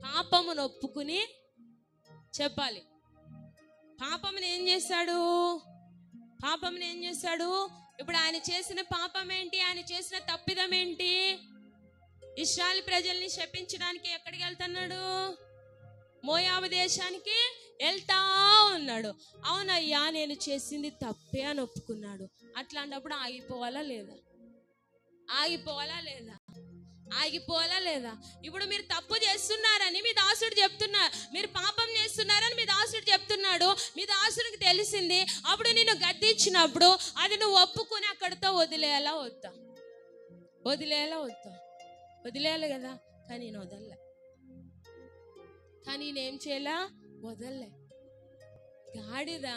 A: పాపమును ఒప్పుకుని చెప్పాలి. పాపమును ఏం చేశాడు? పాపమును ఏం చేశాడు? ఇప్పుడు ఆయన చేసిన పాపం ఏంటి? ఆయన చేసిన తప్పిదం ఏంటి? ఇశ్రాయేలు ప్రజల్ని శపించడానికి ఎక్కడికి వెళ్తున్నాడు? మోయాబు దేశానికి వెళ్తా ఉన్నాడు. అవునయ్యా, నేను చేసింది తప్పే అని ఒప్పుకున్నాడు. అట్లాంటప్పుడు ఆగిపోవాలా లేదా? ఆగిపోవాలా లేదా? ఆగిపోవాలా లేదా? ఇప్పుడు మీరు తప్పు చేస్తున్నారని మీ దాసుడు చెప్తున్నారు, మీరు పాపం చేస్తున్నారని మీ దాసుడు చెప్తున్నాడు. మీ దాసుడికి తెలిసింది. అప్పుడు నిన్ను గద్దించినప్పుడు అది నువ్వు ఒప్పుకుని అక్కడితో వదిలేయాలా వద్దా? వదిలేయాలా వద్దా? వదిలేయాలి కదా. కానీ నేను వదలలే. కానీ నేనేం చేయాలా? వదలలే. గాడిద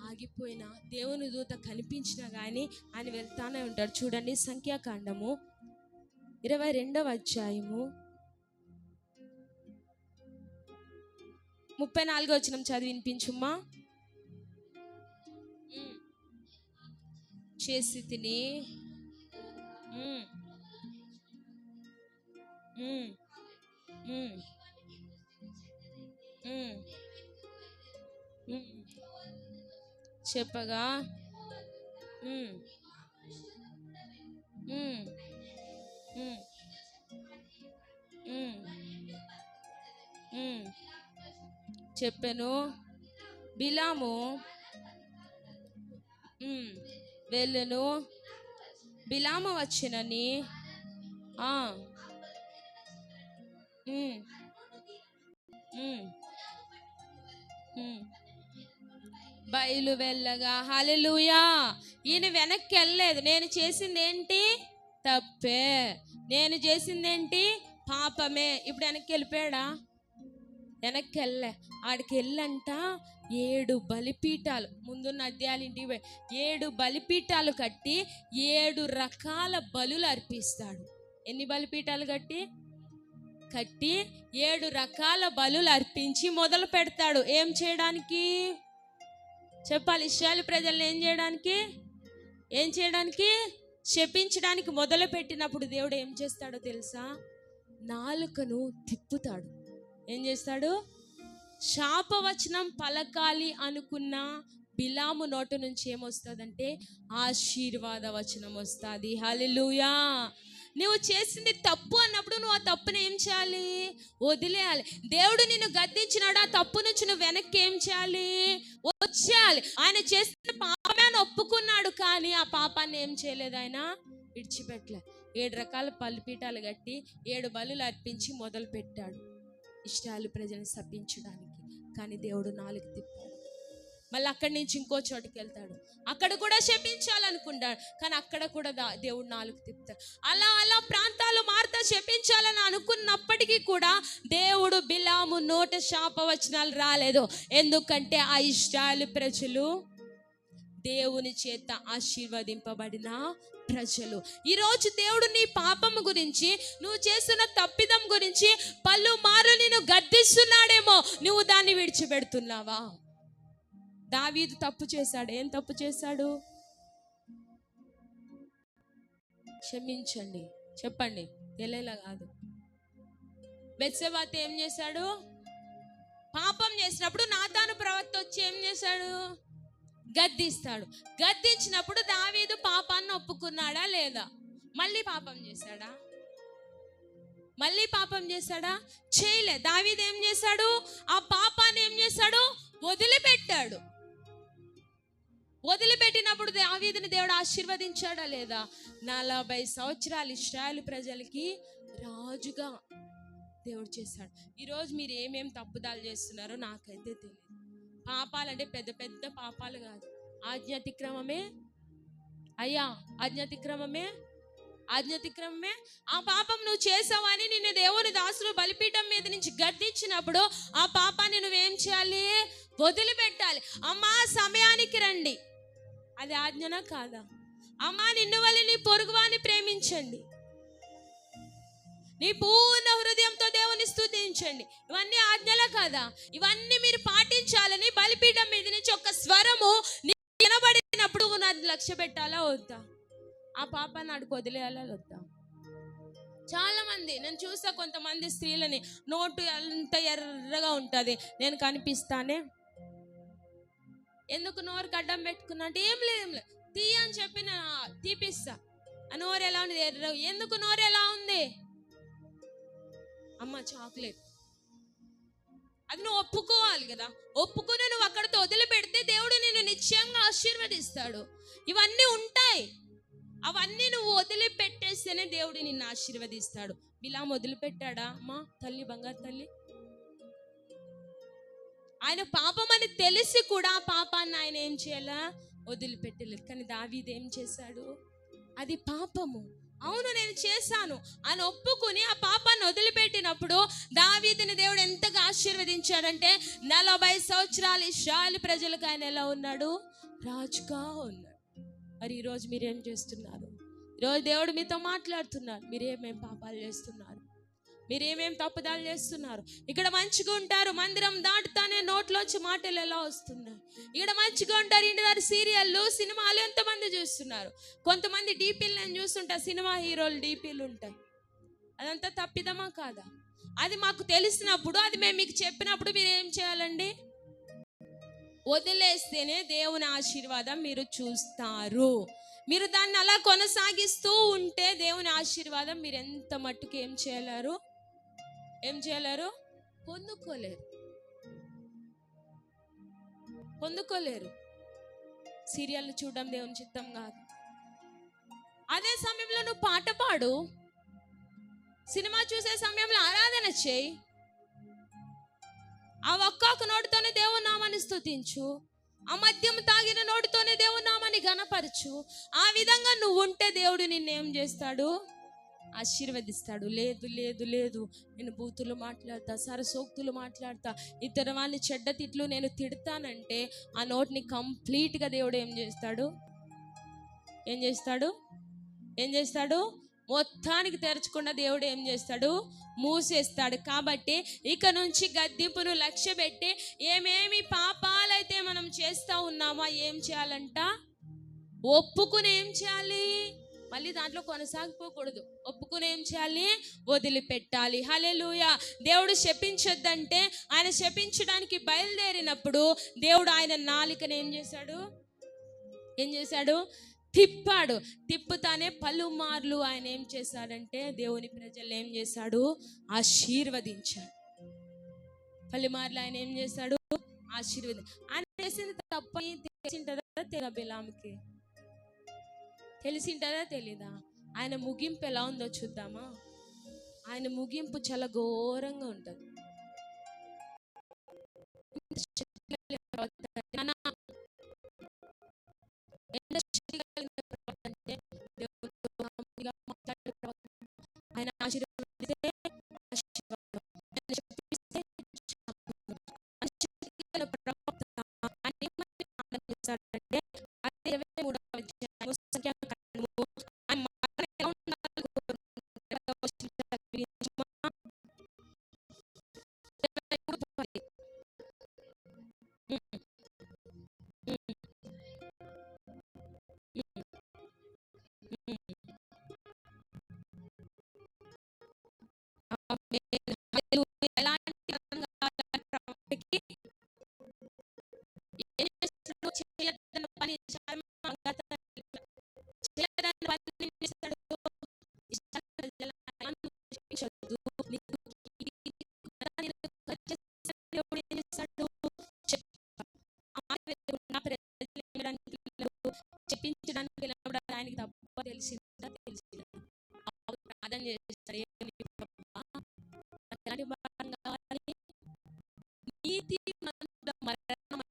A: ఆగిపోయినా దేవుని దూత కనిపించినా కానీ ఆయన వెళ్తానే ఉంటాడు. చూడండి, సంఖ్యాకాండము 22వ అధ్యాయము 34వ వచనం చదివి వినిపించుమ్మా. చేసి తిని చెప్పగా చెప్పాను. బిలాము వెళ్ళను, బిలాము వచ్చినని బయలు వెళ్ళగా. హల్లెలూయా. ఈయన వెనక్కి వెళ్ళలేదు. నేను చేసింది ఏంటి? తప్పే. నేను చేసింది ఏంటి? పాపమే. ఇప్పుడు వెనక్కి వెళ్ళిపోయాడా? వెనక్కి వెళ్ళే. ఆడికి వెళ్ళంట 7 బలిపీఠాలు, ముందున్న అధ్యాయాలు ఇంటికి పోయి 7 బలిపీఠాలు కట్టి 7 రకాల బలులు అర్పిస్తాడు. ఎన్ని బలిపీఠాలు కట్టి 7 రకాల బలులు అర్పించి మొదలు పెడతాడు. ఏం చేయడానికి? చెప్పాలి. ఇశ్రాయేలు ప్రజల్ని ఏం చేయడానికి? శపించడానికి మొదలు పెట్టినప్పుడు దేవుడు ఏం చేస్తాడో తెలుసా? నాలుకను తిప్పుతాడు. ఏం చేస్తాడు? శాపవచనం పలకాలి అనుకున్న బిలాము నోటి నుంచి ఏమొస్తుందంటే ఆశీర్వాద వచనం వస్తుంది. హల్లెలూయా. నువ్వు చేసింది తప్పు అన్నప్పుడు నువ్వు ఆ తప్పుని ఏం చేయాలి? వదిలేయాలి. దేవుడు నిన్ను గద్దించినాడు, ఆ తప్పు నుంచి నువ్వు వెనక్కి ఏం చేయాలి? వచ్చేయాలి. ఆయన చేసిన పాపమే అని ఒప్పుకున్నాడు, కానీ ఆ పాపాన్ని ఏం చేయలేదు, ఆయన విడిచిపెట్టలే. 7 రకాల బలిపీఠాలు కట్టి 7 బలులు అర్పించి మొదలు పెట్టాడు ఇశ్రాయేలు ప్రజలను శపించడానికి. కానీ దేవుడు 4 తిప్పాడు. మళ్ళీ అక్కడి నుంచి ఇంకో చోటుకి వెళ్తాడు. అక్కడ కూడా శపించాలనుకుంటాడు, కానీ అక్కడ కూడా దేవుడు 4 తిప్పుతాడు. అలా ప్రాంతాలు మారుతా శపించాలని అనుకున్నప్పటికీ కూడా దేవుడు బిలాము నోట శాపవచనాలు రాలేదు. ఎందుకంటే ఆ ఇశ్రాయేలు ప్రజలు దేవుని చేత ఆశీర్వదింపబడిన ప్రజలు. ఈరోజు దేవుడు నీ పాపం గురించి, నువ్వు చేస్తున్న తప్పిదం గురించి పలుమార్లు నిన్ను గద్దిస్తున్నాడేమో, నువ్వు దాన్ని విడిచిపెడుతున్నావా? దావీదు తప్పు చేశాడు. ఏం తప్పు చేశాడు? క్షమించండి, చెప్పండి, తెలియలా కాదు. బెత్షెబాతో ఏం చేశాడు? పాపం చేసినప్పుడు నాతాను ప్రవక్త వచ్చి ఏం చేశాడు? గద్దిస్తాడు. గద్దించినప్పుడు దావీదు పాపాన్ని ఒప్పుకున్నాడా లేదా? మళ్ళీ పాపం చేశాడా? చేయలే. దావీదు ఏం చేశాడు? ఆ పాపాన్ని ఏం చేశాడు? వదిలిపెట్టాడు. వదిలిపెట్టినప్పుడు దావీదుని దేవుడు ఆశీర్వదించాడా లేదా? 40 సంవత్సరాలు ఇశ్రాయేలు ప్రజలకి రాజుగా దేవుడు చేశాడు. ఈరోజు మీరు ఏమేం తప్పుదాలు చేస్తున్నారో నాకైతే తెలియదు. పాపాలంటే పెద్ద పెద్ద పాపాలు కాదు, ఆజ్ఞాతిక్రమమే అయ్యా, ఆజ్ఞాతిక్రమమే ఆ పాపం నువ్వు చేసావని నిన్ను దేవుని దాసులు బలిపీఠం మీద నుంచి గద్దించినప్పుడు ఆ పాపాన్ని నువ్వేం చేయాలి? వదిలిపెట్టాలి. అమ్మా సమయానికి రండి, అది ఆజ్ఞనా కాదా? అమ్మా నిన్ను వల్ల నీ పొరుగువాని ప్రేమించండి, నీ పూర్ణ హృదయంతో దేవుని స్తుతించండి, ఇవన్నీ ఆజ్ఞలా కాదా? ఇవన్నీ మీరు పాటించాలని బలిపీఠం మీద నుంచి ఒక స్వరము వినబడినప్పుడు అది లక్ష్య పెట్టాలా వద్దా? ఆ పాపాన్ని అడుగు వదిలేయాలా వద్దా? చాలా మంది నేను చూస్తా, కొంతమంది స్త్రీలని నోటు ఎంత ఎర్రగా ఉంటుంది, నేను కనిపిస్తానే, ఎందుకు నోరు గడ్డం పెట్టుకున్నా అంటే ఏం లేదు తీయ అని చెప్పి నేను తీపిస్తా. ఆ నోరు ఎలా ఉంది? ఎర్ర. ఎందుకు నోరు ఎలా ఉంది? అమ్మ చాక్లెట్, అది నువ్వు ఒప్పుకోవాలి కదా. ఒప్పుకుని నువ్వు అక్కడితో వదిలిపెడితే దేవుడు నిన్ను నిశ్చయంగా ఆశీర్వదిస్తాడు. ఇవన్నీ ఉంటాయి, అవన్నీ నువ్వు వదిలిపెట్టేస్తేనే దేవుడు నిన్ను ఆశీర్వదిస్తాడు. బిలాము వదిలిపెట్టాడా? అమ్మా తల్లి, బంగారు తల్లి, ఆయన పాపం అని తెలిసి కూడా ఆ పాపాన్ని ఆయన ఏం చేయాలా? వదిలిపెట్టలేదు. కానీ దావీదు ఏం చేశాడు? అది పాపము, అవును నేను చేశాను అని ఒప్పుకుని ఆ పాపాన్ని వదిలిపెట్టినప్పుడు దావీదుని దేవుడు ఎంతగా ఆశీర్వదించాడంటే 40 సంవత్సరాలు ఇశ్రాయేలు ప్రజలకు ఆయన ఎలా ఉన్నాడు? రాజుగా ఉన్నాడు. మరి ఈరోజు మీరేం చేస్తున్నారు? ఈరోజు దేవుడు మీతో మాట్లాడుతున్నారు. మీరేమేం పాపాలు చేస్తున్నారు? మీరేమేం తప్పుదాలు చేస్తున్నారు? ఇక్కడ మంచిగా ఉంటారు, మందిరం దాటుతానే నోట్లోంచి మాటలు ఎలా వస్తున్నాయి? ఇక్కడ మంచిగా ఉంటారు, ఇంటి దగ్గర సీరియళ్ళు సినిమాలు ఎంతమంది చూస్తున్నారు? కొంతమంది డీపీలు నేను చూస్తుంటా, సినిమా హీరోలు డీపీలు ఉంటాయి. అదంతా తప్పిదమా కాదా? అది మాకు తెలిసినప్పుడు, అది మేము మీకు చెప్పినప్పుడు మీరు ఏం చేయాలండి? వదిలేస్తేనే దేవుని ఆశీర్వాదం మీరు చూస్తారు. మీరు దాన్ని అలా కొనసాగిస్తూ ఉంటే దేవుని ఆశీర్వాదం మీరు ఎంత మట్టుకు ఏం చేయలేరు? పొందుకోలేరు. సీరియల్ చూడడం దేవుని చిత్తం కాదు. అదే సమయంలో నువ్వు పాట పాడు, సినిమా చూసే సమయంలో ఆరాధన చేయి, ఆ ఒక్కొక్క నోటితోనే దేవుని నామాన్ని స్తుతించు, ఆ మద్యం తాగిన నోటితోనే దేవుని నామాన్ని ఘనపరచు. ఆ విధంగా నువ్వు ఉంటే దేవుడు నిన్నేం చేస్తాడు? ఆశీర్వదిస్తాడు. లేదు లేదు లేదు నేను బూతులు మాట్లాడతా, సరసోక్తులు మాట్లాడతా, ఇతర వాళ్ళని చెడ్డ తిట్లు నేను తిడతానంటే ఆ నోటిని కంప్లీట్గా దేవుడు ఏం చేస్తాడు? మొత్తానికి తెరచకుండా దేవుడు ఏం చేస్తాడు? మూసేస్తాడు. కాబట్టి ఇక నుంచి గద్దింపును లక్ష్య పెట్టి ఏమేమి పాపాలైతే మనం చేస్తూ ఉన్నామో ఏం చేయాలంట? ఒప్పుకుని ఏం చేయాలి? మళ్ళీ దాంట్లో కొనసాగిపోకూడదు. ఒప్పుకుని ఏం చేయాలి? వదిలిపెట్టాలి. హల్లెలూయా. దేవుడు శపించొద్దంటే ఆయన శపించడానికి బయలుదేరినప్పుడు దేవుడు ఆయన నాలుకను ఏం చేశాడు? తిప్పాడు. తిప్పుతానే పలుమార్లు ఆయన ఏం చేశాడంటే దేవుని ప్రజలు ఏం చేశాడు? ఆశీర్వదించాడు. పలుమార్లు ఆయన ఏం చేశాడు? ఆయన చేసింది తప్ప తెలిసింటదా? బిలాముకి తెలిసింటదా? తెలీదా? ఆయన ముగింపు ఎలా ఉందో చూద్దామా? ఆయన ముగింపు చాలా ఘోరంగా ఉంటుంది. ఆయన ఆశీర్వదిస్తే చెప్పించడానికి ఆయనకి తప్ప తెలిసిందా? ప్రార్థన చేస్తాడు. నీతి మరణం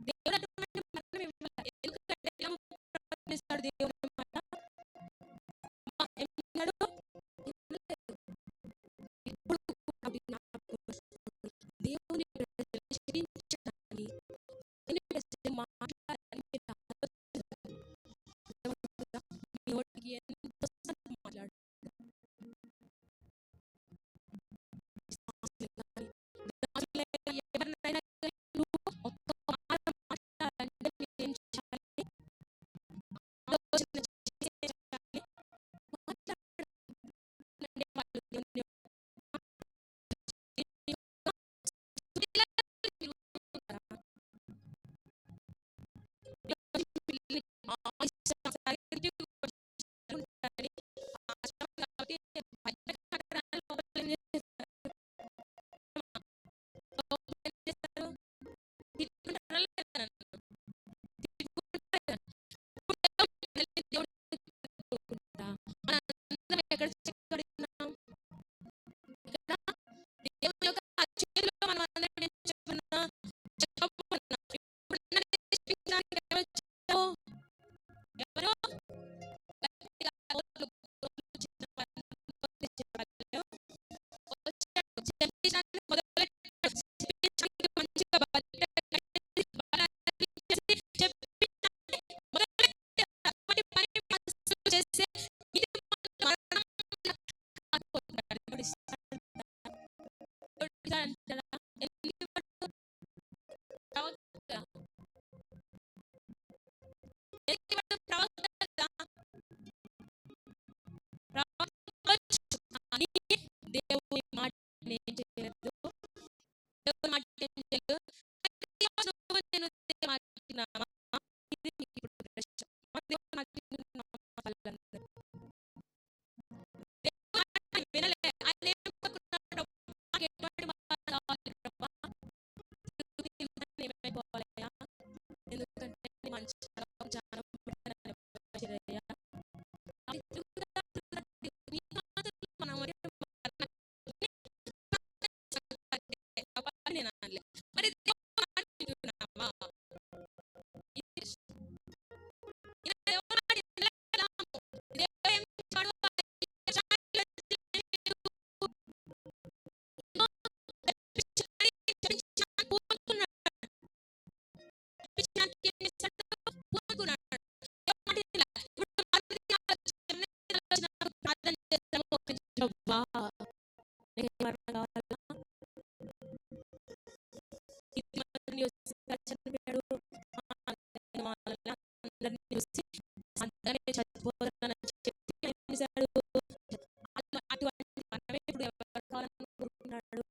A: దేవుడు అటువంటి మరణం ఇవ్వాలి. ఎందుకంటే బిలాము ప్రవర్తిస్తాడు దేవుని మాట. ఏమన్నాడు? ఇప్పుడు కూడా జ్ఞాపకం చేసుకోండి. దేవుని ప్రజలు క్షమించాలి, దేవుని ప్రజలు మాట్లాడాలి. మీరు ఆలోచించాలి. మీ నోటికి ఎంత వస్తుందో మాట్లాడు. ఎవరినైనా నువ్వు ఒక్క మాట మాట్లాడాలంటే ఏం చేయాలి? ఆలోచన చేయాలి. మాట్లాడండి. వాళ్ళు దేవుని ఎక్కడ చెక్కబడినాం? ఇక్కడ దేవుని యొక్క చేతిలో మనం అందరం ఏం చెప్పుకున్నా? చెక్కబడినాం. ఇప్పుడు నన్ను రక్షించడానికి ఎవరు వచ్చారు? ఎవరు? గట్టిగా కోట్లు చిన్న వాళ్ళు చెప్పాలి. వచ్చాడు. చెప్పించడానికి మొదలుపెట్టాడు. చెప్పించడానికి మంచిగా చెప్పించడానికి మొదలుపెట్టాడు. అటువంటి పని మనసులో చేస్తే ఇది మరణం కాకపోతున్నాడు. దేవుడు ఇస్తాడంటారా? ఎందుకు ఇవ్వడు? ప్రవక్త. ఎందుకు ఇవ్వడు? ప్రవక్త కదా. ప్రవక్త కానీ దేవుని మాట ఏం చేయలేదు. దేవుని మాట ఏం చేయలేదు. నువ్వు నేను దేవుని మాట విన్నామా? ఇది మీకు ఇప్పుడు ప్రశ్న. దేవుని మాట విన్నామా? వాళ్ళందరూ దేవుని మాట వినలే. ఆయన ఏం కోరుకున్నాడు? నాకు ఎటువంటి మాట కావాలి ప్రభా? ఏమైపోవాలయ్యా? ఎందుకంటే మంచి జ్ఞానం పుట్టినయ్యా. అది తిరుగుతా నీ మాటలు మనం నేను అనలే. మరి దేవుని మాట వింటున్నామా? దేవుని మాట వినలేము. దేవుడు ఏం చేశాడు? ప్రార్థన చేస్తాము. చనిపోయాడు. అందరినీ చూసి సంతానమే చచ్చిపోతానని చెప్పి ఏం చేశాడు? అటువంటి మనమే ఇప్పుడు ఎవరు కావాలని కోరుకున్నాడు?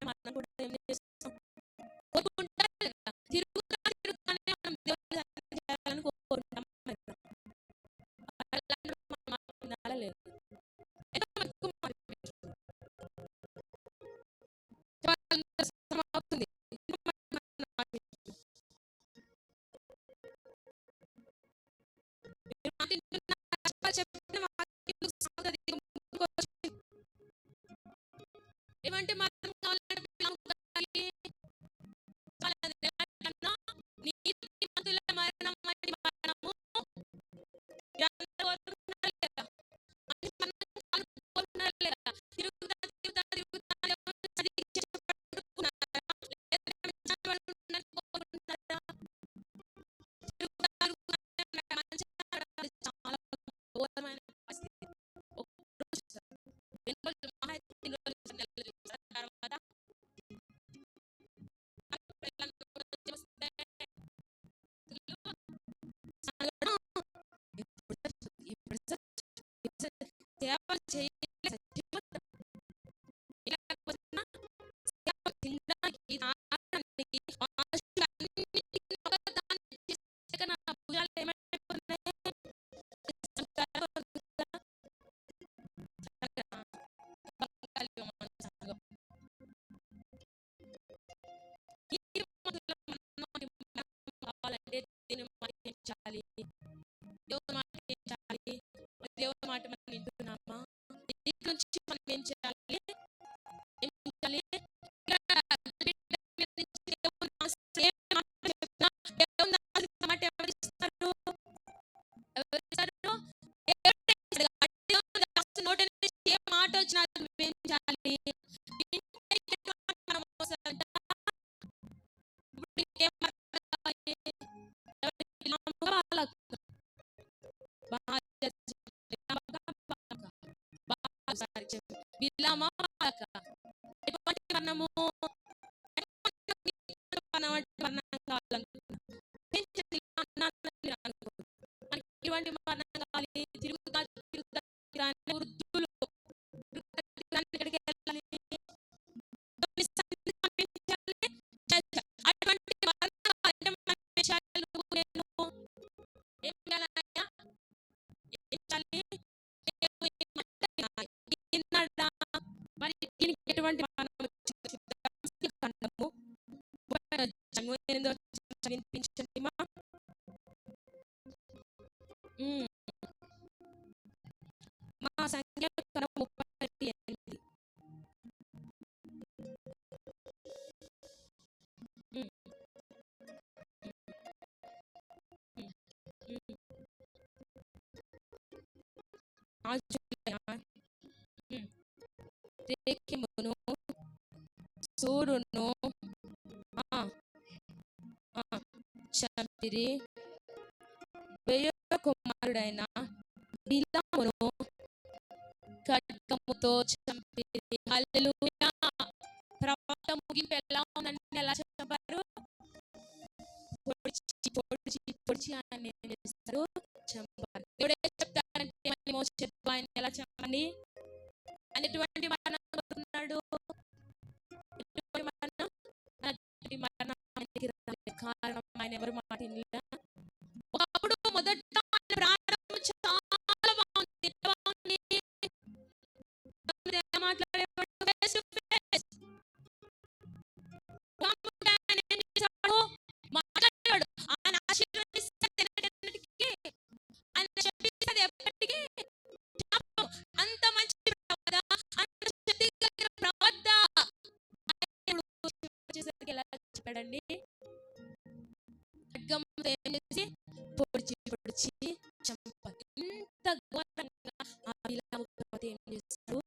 A: మనం కూడా ఏం చేస్తాం? కోరుకుంటారు కదా. తిరుగుతానే మనం దేవుని చేయాలని కోరుకుంటాం. మనం లేదు. అవుతుంది. ఏమంటే మరణం కావాలంటే నీతిమంతుల మరణం వంటి మరణము దేవుని మాట మనం వింటున్నామా? ఎవరికి ఏం అర్థం కావాలి? ఎవరికి బిలాముగా బాలాకా? ఒకసారి చెప్పు, బిలామా బాలాకా? ఎటువంటి వర్ణము? వర్ణం కావాలనుకుంటున్నా ఇటువంటి వర్ణం కావాలి. తిరుగుతా వృద్ధులు ఎక్కడికి వెళ్ళాలి? అటువంటి మరి దీనికి ఎటువంటి వినిపించండి మా. మా సంఖ్యాకాండం 38. రేఖమును సూర్యును చంపిరి. బెయోరు కుమారుడైన బిలామును ఖడ్గముతో చంపిరి. హల్లెలూయా. ప్రవక్త ముగింపు ఎలా ఉందంటే ఎలా చంపారు? పొడిచి ఆయన ఏం చేస్తారు? చంపారు. దేవుడు ఏం చెప్తారంటే మళ్ళీ మోషే ఆయన ఎలా చంపండి అనేటువంటి మరణం కోరుతున్నాడు. కారణం ఆయన ఎవరు మాట వినలేదా? ఒకప్పుడు మొదట ప్రారంభం చాలా బాగుంది. మాట్లాడేవాడు ఫేస్ టు ఫేస్. మాట్లాడాడు. ఆయన ఆశీర్వదిస్తాడు ఆయన చెప్పిస్తుంది ఎప్పటికీ. అంత మంచి ప్రవక్త, అంత శక్తి కలిగిన ప్రవక్త వచ్చేసరికి ఎలా చెప్పాడండి? ఖడ్గంతో ఏం చేసి పొడిచి చంపారు. ఇంత ఘోరంగా ఆ బిలాము ప్రవక్త ఏం చేస్తారు?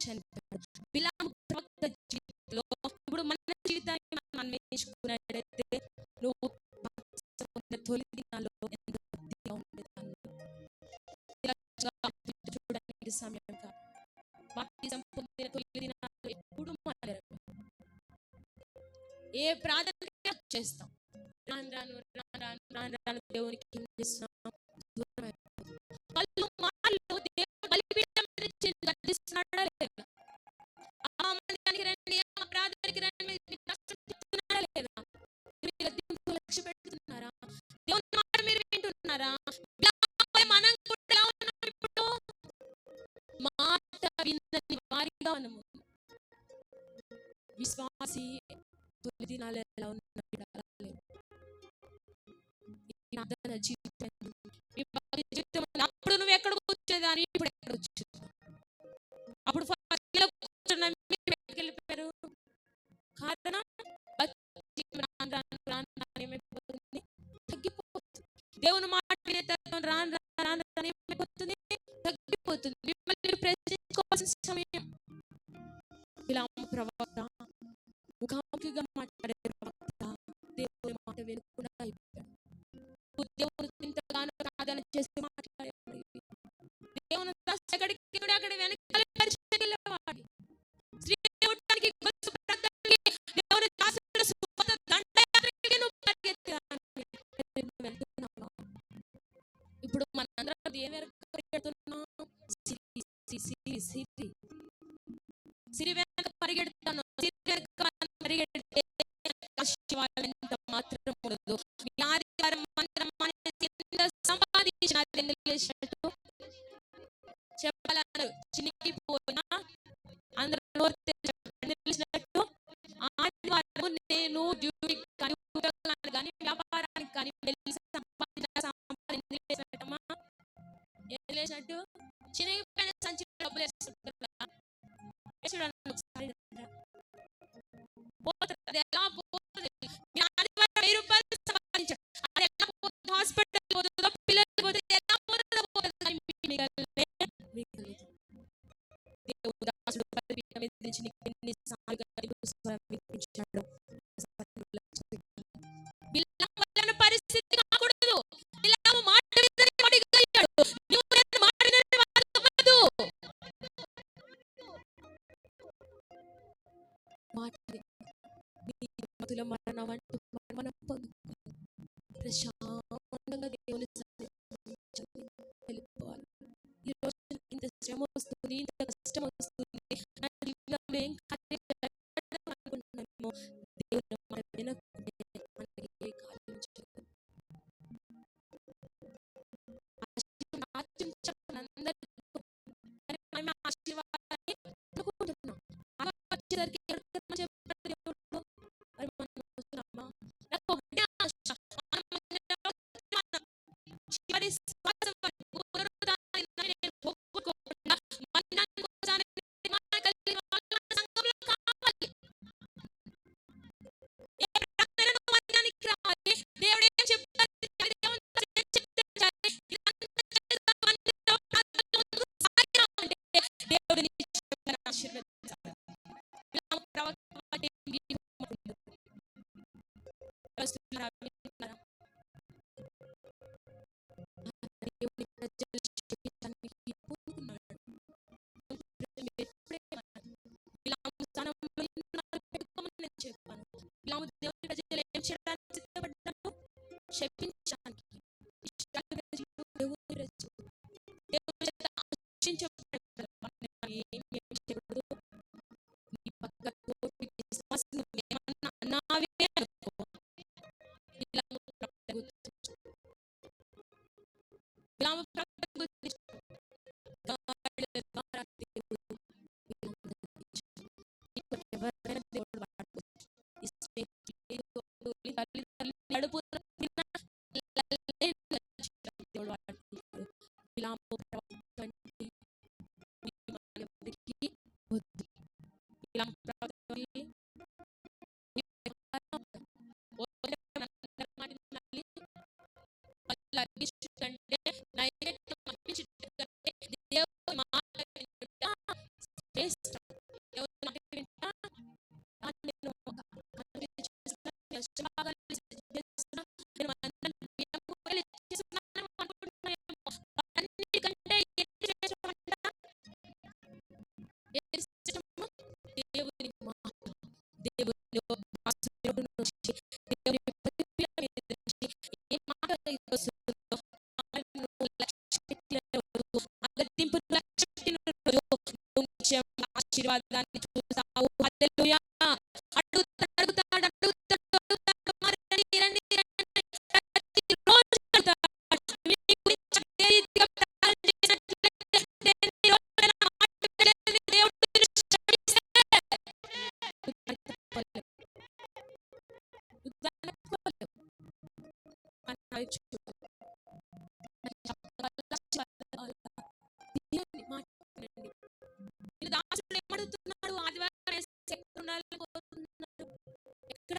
A: చనిపోయాడు. బిలాము ప్రవక్త జీవితంలో ఇప్పుడు మన జీవితాన్ని మనం అన్వేషించుకున్నట్లయితే నువ్వు తొలి దినాల్లో ఎంత భక్తిగా ఉండేదాన్ని చూడడానికి సమయం కాదు. బాప్తిజం పొందిన తొలి దినాల్లో ఎప్పుడు మాట్లాడారు? ఏ ప్రార్థన చేస్తాం? రాను దేవునికి ఏం చేస్తున్నాం? వాళ్ళు దేవుడు బలిపీఠం మీద గద్దిస్తున్నాడా లేదా? ఆ మందిరానికి రండి, ఆ ప్రార్థనకి రండి చెప్తున్నాడా లేదా? మీరు గద్దింపు లక్ష్య పెడుతున్నారా? దేవుని మాట మీరు వింటున్నారా? మనం కూడా ఎలా ఉన్నాం ఇప్పుడు? మాట విన్నది వారిగా మనము. విశ్వాసి తొలి దినాలు ఎలా ఉన్నారు? జీవితం అప్పుడు నువ్వు ఎక్కడ కూర్చోదాని, ఇప్పుడు ఎక్కడ వచ్చి అప్పుడు ఎక్కడికి వెళ్ళిపోయారు? కారణం తగ్గిపోతుంది. దేవుని మాట వినే తత్వం ఏమైపోతుంది? తగ్గిపోతుంది. మిమ్మల్ని ప్రశ్నించుకోవాల్సిన సమయం. బిలాము ప్రవక్త ముఖాముఖిగా మాట్లాడే ప్రవక్త దేవుని మాట వినకుండా అయిపోయాడు. దేవుని ఇంతగానో ప్రార్థన చేసి మాట్లాడేవాడు. దేవుని ఎక్కడికి అక్కడ వెనకాల పరిచయవాడు. స్త్రీ దేవుడికి దేవుని దాసుల సువార్త దండయాత్రకి నువ్వు పరిగెత్తావు. ఇప్పుడు మనందరం ఏ మేరకు పరిగెడుతున్నాం? సిరి వెనక పరిగెడుతున్నాం. సిరి వెనక పరిగెడితే ఎంత మాత్రం ఉండదు. ఆదివారం మంత్రం సంపాదించినట్టు చెప్పాలన్నారు. చినిగిపోయినా అందరూ నోరు తెలిసినట్టు ఆదివారం నేను డ్యూటీకి కానీ ఉద్యోగానికి కానీ వ్యాపారానికి కానీ వెళ్ళి సంపాదించినట్టమ్మా ఏం లేచినట్టు చినిగిపోయిన సంచి డబ్బులు పోతుంది. అది ఎలా పోతుంది? ఆదివారం 1000 రూపాయలు సంపాదించాడు. అది ఎలా పోతుంది? హాస్పిటల్ పోతుందో, పిల్లలు పోతుంది, ఎలా పోతుందో పోతుంది. అంటూ మనం పొందుకోవాలి. ప్రశాంతంగా దేవుని సన్నిధిలో వెళ్ళిపోవాలి. ఈ రోజు ఇంత శ్రమ వస్తుంది, ఇంత కష్టం వస్తుంది, నా జీవితంలో ఏం కార్యం జరగదు అనుకుంటున్నామేమో, దేవుడు మన వెనకుంటే మనకి ఏ కార్యం జరగదు. ఆశించాలని మనం ఆశీర్వాదాన్ని అనుకుంటున్నాం. వచ్చేసరికి ఎవరికైనా చెప్పాడు దేవుడు, మరి మనం వస్తున్నామా? నాకు ఒకటే ఆశ, చివరి శ్వాస వరకు పునరుద్ధానాన్ని నేను పోగొట్టుకోకుండా మరణానికి ఒకసారి నిర్మాణ కలిగిన వాళ్ళు మన సంఘంలో కావాలి. ఏ ప్రార్థనను మరణానికి రావాలి. దేవుడు ఏం చెప్తాడు? దేవునితో చెప్తే చాలు. ఇదంతా చేద్దాం మందిరంలో ప్రార్థనలో ముందుకు సాగిరామంటే దేవుడు నీ జీవితాన్ని ఆశీర్వదిస్తాడు. ఇలా ప్రవక్త వాటి వస్తున్నారా? వింటున్నారా? దేవుని ప్రజలు శపించడానికి పూనుకున్నాడు. బిలాము స్థానంలో ఉన్నారు, పెట్టుకోమని నేను చెప్పాను. బిలాము దేవుని ప్రజలు ఏం చేయడానికి సిద్ధపడ్డాడు? శపించడానికి. ఇశ్రాయేలు ప్రజలు దేవుని ప్రజలు దేవుని చేత ఆశించబడ్డారు. ఏం చేయకూడదు. నీ పక్క తోటి విశ్వాసం ఏమన్నా అన్నావే అనుకో, బిలాము ప్రవక్త గుర్తు. బిలాము ప్రవక్త గుర్తు. ఎవరైనా దేవుడు వాడుకోవచ్చు. తల్లిదండ్రులు అడుపు దేవుడు వాడుకుంటాడు. బిలాము ప్రవక్త అంటే ఎవరికి వద్దు. బిలాము ప్రవక్త అర్పించుటంటే నైవేద్యం అర్పించుటంటే దేవుని మాట వినుట శ్రేష్టం. దేవుని మాట వినుట నేను ఒక కన్విన్స్ చేస్తున్నా, అష్టభాగాలు చేస్తున్నా, నేను అందరిని బియ్యము వేలు చేస్తున్నాను అనుకుంటున్నానేమో. అన్నిటికంటే ఏది శ్రేష్టమంట? ఏది శ్రేష్టము? దేవుని మాట. దేవుని వాక్యం నుంచి, దేవుని ప్రతిఫలం మీద నుంచి ఏ మాట వస్తుందో ఆశీర్వాదాన్ని చూస్తావు. హల్లెలూయా. అడుగుతాడు రండి రండి రండి, ప్రతిరోజు అడుగుతాడు. మీ గురించి అదే రీతిగా ప్రార్థన చేసినట్లయితే దేని రోజైనా మాట వినలేదని దేవుడు నిన్ను క్షమిస్తే దేవుని మాట వినండి. వీళ్ళు దాసుడు ఏమడుగుతున్నాడు? ఆదివారం వేస్తే ఎక్కడ ఉండాలని కోరుకుంటున్నాడు? ఎక్కడ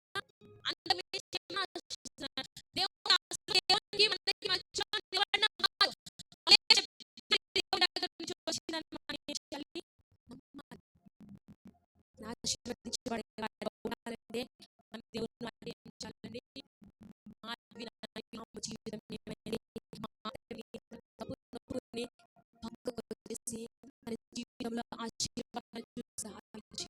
A: అందమైన ఆశిస్తున్నాడు. దేవుడు దాసుడు దేవునికి మనకి మధ్య నిలబడిన కాదు. అదే చెప్తే దేవుడి దగ్గర నుంచి వచ్చిందని మనం ఏం చేయాలి? నమ్మాలి. ఆశీర్వదించబడే వారు ఉండాలంటే మన దేవుని మాట ఏం చేయాలండి? మాట వినాలి. మా జీవితం ఏమైంది? మాటని తప్పుని పక్కకు వచ్చేసి మన జీవితంలో ఆశీర్వాదాలు సాధించి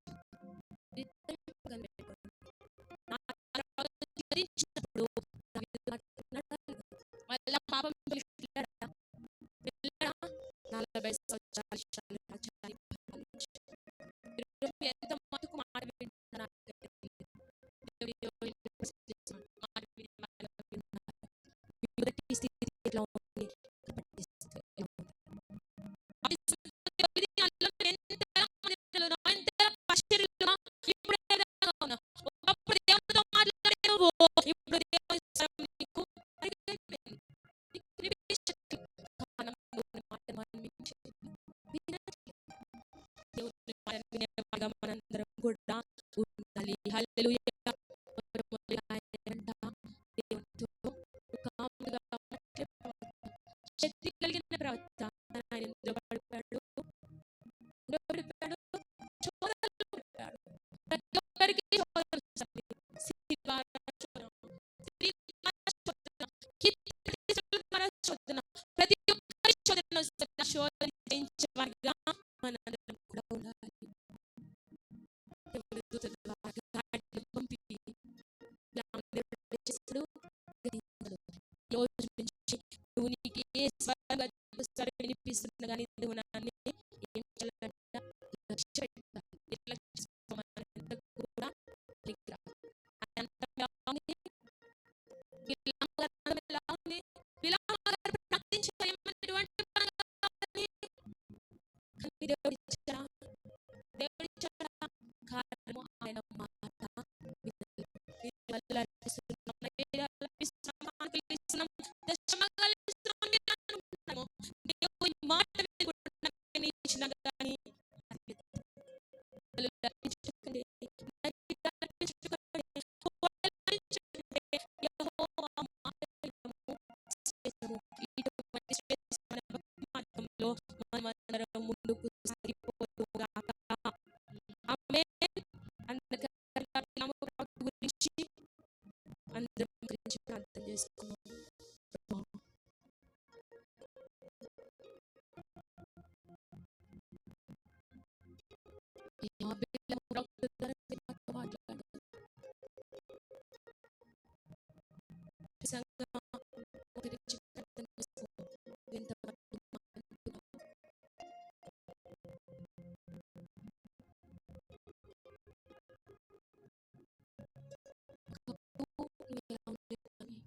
A: ధరించినప్పుడు వాళ్ళ పాపం వెళ్ళడా 40 సంవత్సరాలు ఎంత మటుకు మాట వింటున్నా మొదటి స్థితి ఎట్లా ఉంది? ఒకప్పుడు దేవునితో మాట్లాడే నువ్వు ఇప్పుడు దేవుని స్వరం నీకు అరిగిపోయింది. దేవుని మాట వినేవారుగా మనందరం కూడా ఉండాలి. హల్లెలూయా. దేవునితో కాముగా మాట్లాడే ప్రవక్త, శక్తి కలిగిన ప్రవక్త ఆయన ఎందులో పడిపోయాడు? చోదనలో పడిపోయాడు. ప్రతి ఒక్కరికి చోదన వస్తుంది. ప్రతి ఒక్కరి చోదన వస్తుంది. శోధన జయించేవారిగా మనందరం కూడా ఉండాలి. దేవుని దూతల ద్వారా గాడిదను పంపి ఈ రోజు నుంచి నువ్వు నీకు ఏ స్వరంగా సరే వినిపిస్తున్నా కానీ నువ్వు నన్ను ఏం చేయాలంట లక్ష్య పెట్టాలి. నిర్లక్ష్యం కూడా పనికిరాదు. ఆయన అంతా ఎలా ఉంది? బిలాము గారి అందం ఎలా ఉంది? బిలాము గారు ప్రార్థించలేమన్నటువంటి పరంగా ఉంది. కానీ దేవుడిచ్చాడా? దేవుడిచ్చాడా? కారణము ఆయన మాట వినాలి. వల్ల అర్పిస్తున్నాం, నైవేద్యాలు అర్పిస్తున్నాం, కానుకలు ఇస్తున్నాం, దశమభాగాలు ఇస్తున్నాం అని అనుకుంటున్నాము. దేవుని మాట వినకుండా ఇచ్చినా కానీ బలులు అర్పించకండి, నైవేద్యాలు అర్పించకండి, కోడలు అర్పించకండి. యెహోవా మాట వినడము శ్రేష్టము. ఇటువంటి శ్రేష్టమైన భక్తి మార్గంలో మనమందరం ముందుకు సాగిపోతూ గాక. ఆమేన్. అందుకని బిలాము ప్రవక్త గురించి అందరం గురించి ప్రార్థన చేసుకున్నాం. బిలాము ప్రవక్త ద్వారా నాతో మాట్లాడు. సంగమా, ఒక గురించి ప్రార్థన చేసుకున్నాం. ఎంతవరకు మాట్లాడుతున్నాం? ఒకప్పుడు నువ్వు ఎలా ఉండేదాన్ని?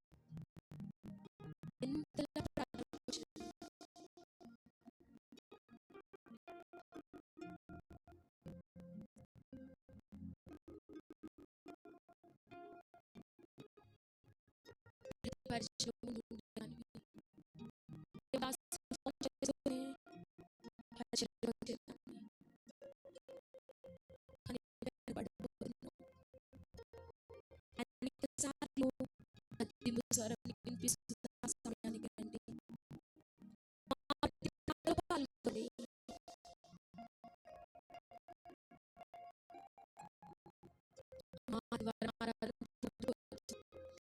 A: ఎంతలా ప్రార్థన చేశావు? ప్రతి పరిచయం ముందు ఉండేదానివి. దేవాలయానికి ఫోన్ చేసుకుని పరిచయం చేసేదానివి. కానీ వెనకబడిపోతున్నావు. అనేక సార్లు మధ్యమ స్వరం వినిపిస్తున్న ఆ సమయానికి రండి. మా ప్రార్థనలో పాల్గొని ఆదివారం ఆరాధన పూర్తవుతుంది.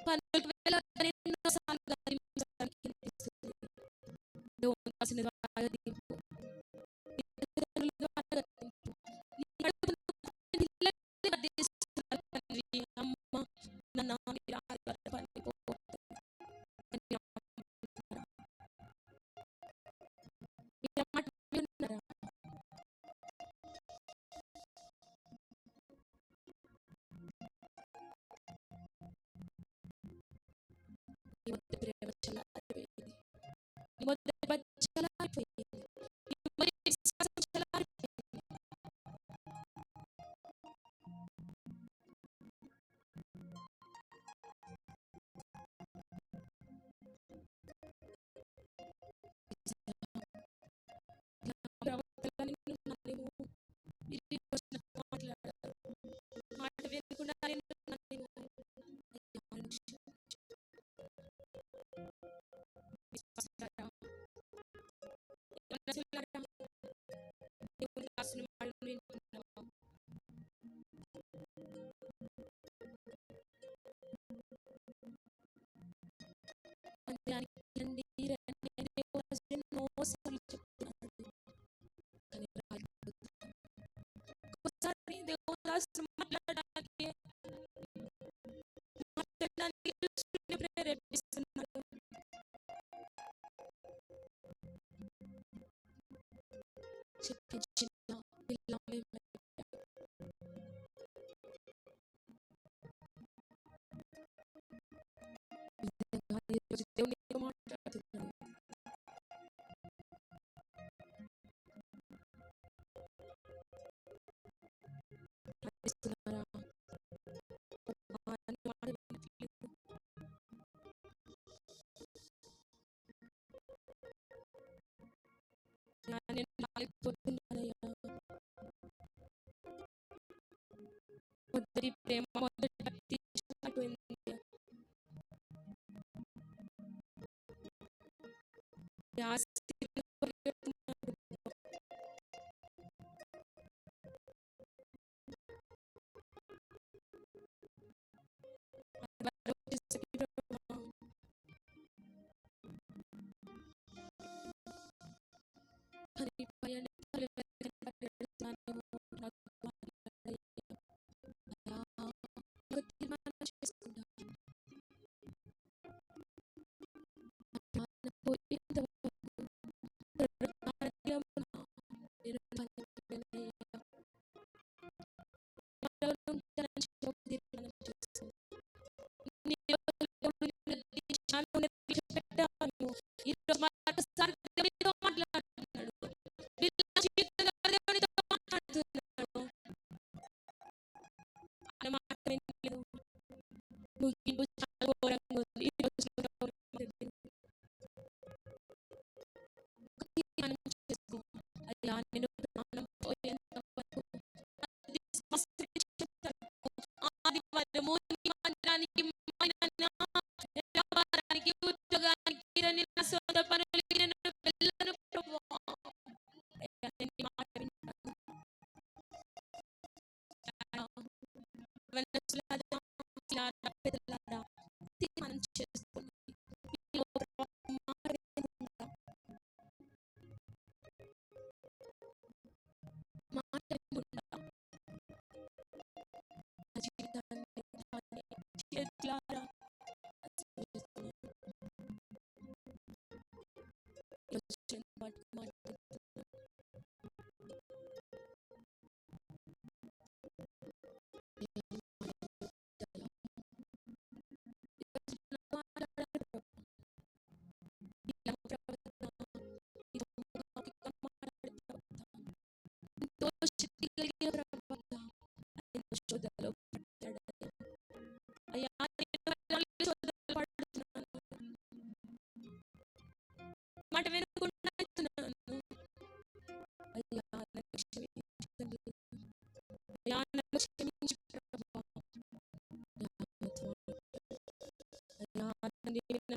A: పనులకు వెళ్ళొద్దని ఎన్నోసార్లు గద్దించడానికి కనిపిస్తుంది. దేవుని దాసుని ద్వారా గద్దింపు, నీ తల్లిదండ్రుల ద్వారా గద్దింపు, నీ కడుపున పుట్టిన పిల్లల్ని గద్దిస్తున్నారు తండ్రి. అమ్మ, నాన్న, మీరు ఆదివారం పనికి పోవద్దు. మీరు ఆ మాట విన్నారా? నీ మొదటి ప్రేమ చల్లారిపోయింది. నీ మొదటి భక్తి చల్లారిపోయింది. నీ మొదటి విశ్వాసం చల్లారిపోయింది. ప్రవక్తలని నిన్ను నన్నేమో మీరు ఈ రోజు నాతో మాట్లాడారు. మాట వినకుండా నిన్ను నన్నేమో అయ్యా క్షమించు. విశ్వాసులారా, యవనస్తులారా, దేవుని దాసుని మాటలు వింటున్నావా? మందిరానికి రండి, రండి అని దేవుని దాసుడు ఎన్నోసార్లు చెప్తున్నాడు. కానీ రాలేకపోతున్నాం. ఒక్కోసారి దేవుని దాసుడు మాట్లాడడానికి యేసుని ప్రేరేపిస్తున్నాడు. చెప్పించిన బిలాము నిజంగా ఈరోజు దేవుడు నీతో మాట్లాడుతున్నాడు. ప్రార్థిస్తున్నారా? నన్ను మాట వినట్లేదు. నేను రాలేకపోతున్నానయ్యా. మొదటి ప్రేమ, మొదటి భక్తి చల్లారిపోయింది. ఆస్తిని పరిగెడుతున్నాడు. ఆదివారం వచ్చేసరికి ప్రభువా, కానీ పయనించాలి పరిగెడుతున్నానేమో నాకు మాట్లాడయ్యా. అలా ఒక తీర్మానం చేసుకుంటా.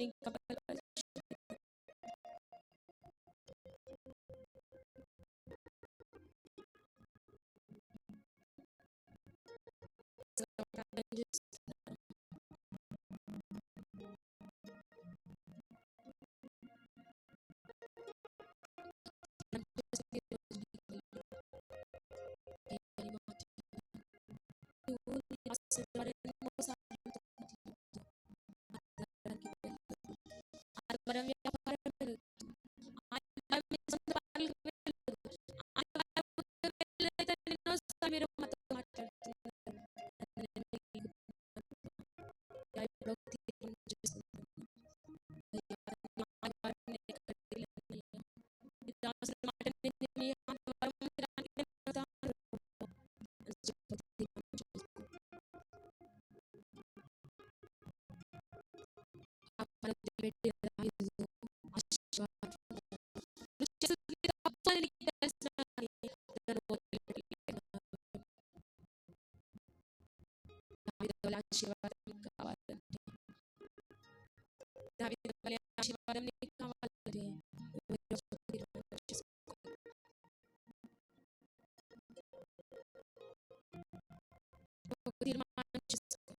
A: ఇంకా ప్రార్థన చేస్తున్నాను. నువ్వు నీ ఆశీర్వాదం ద్వారా ఎన్నో సార్లు ఆదివారం వ్యాపారం పెరుగుతుంది. ఆదివారం మీ సొంత పనులకు వెళ్ళదు. ఆదివారం వెళ్ళలేదని ఎన్నోసార్లు మీరు మాతో మాట్లాడుతున్నారు. ఇప్పుడు ఒక తీర్మానం చేస్తున్నాను. అయ్యా, నా ఆదివారం నేను ఎక్కడికి వెళ్ళనయ్యా. మీ దాసుని మాట విని మీ ఆదివారం మందిరానికి నేను వస్తాను అని చెప్పి తీర్మానం చేస్తున్నాను. ఆ పనులు పెట్టి రాయుడు ఆశీర్వాదం నువ్వు చేసేది తప్పు అని నీకు తెలిసినా కానీ దాన్ని వదిలిపెట్టలేను. దావీదు వలె ఆశీర్వాదం నీకు కావాలంటే, దావీదు వలె ఆశీర్వాదం నీకు కావాలంటే నువ్వు ఈరోజు ఒక తీర్మానం చేసుకో. ఒక తీర్మానం చేసుకో.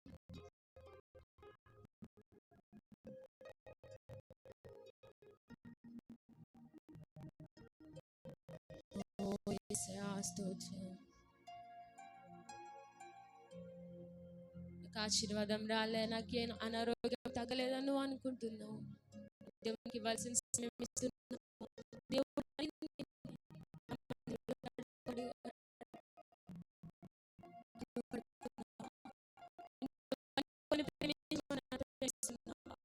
A: ఓ యేసయ్యా, స్తోత్రం. నాకు ఆశీర్వాదం రాలే, నాకేం అనారోగ్యం తగ్గలేదని నువ్వు అనుకుంటున్నావు. దేవునికి ఇవ్వాల్సిన సమయం ఇస్తున్నావు. దేవుడు అడిగింది నా మందిరంలో అడుగు అడుగుతున్నావా? ఇంట్లో పనుకొని ప్రేమించమని ప్రేమిస్తున్నావా?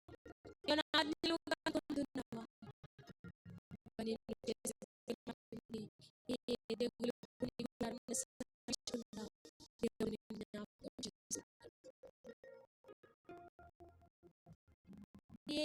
A: ఏమైనా ఆజ్ఞలు అనుకుంటున్నావా? పని నువ్వు చేసే ప్రతి ఏ దేవుళ్ళు నీ మరణం సహించుకున్నా దేవుడు నిన్ను జ్ఞాపకం చేస్తున్నాడు. ఏ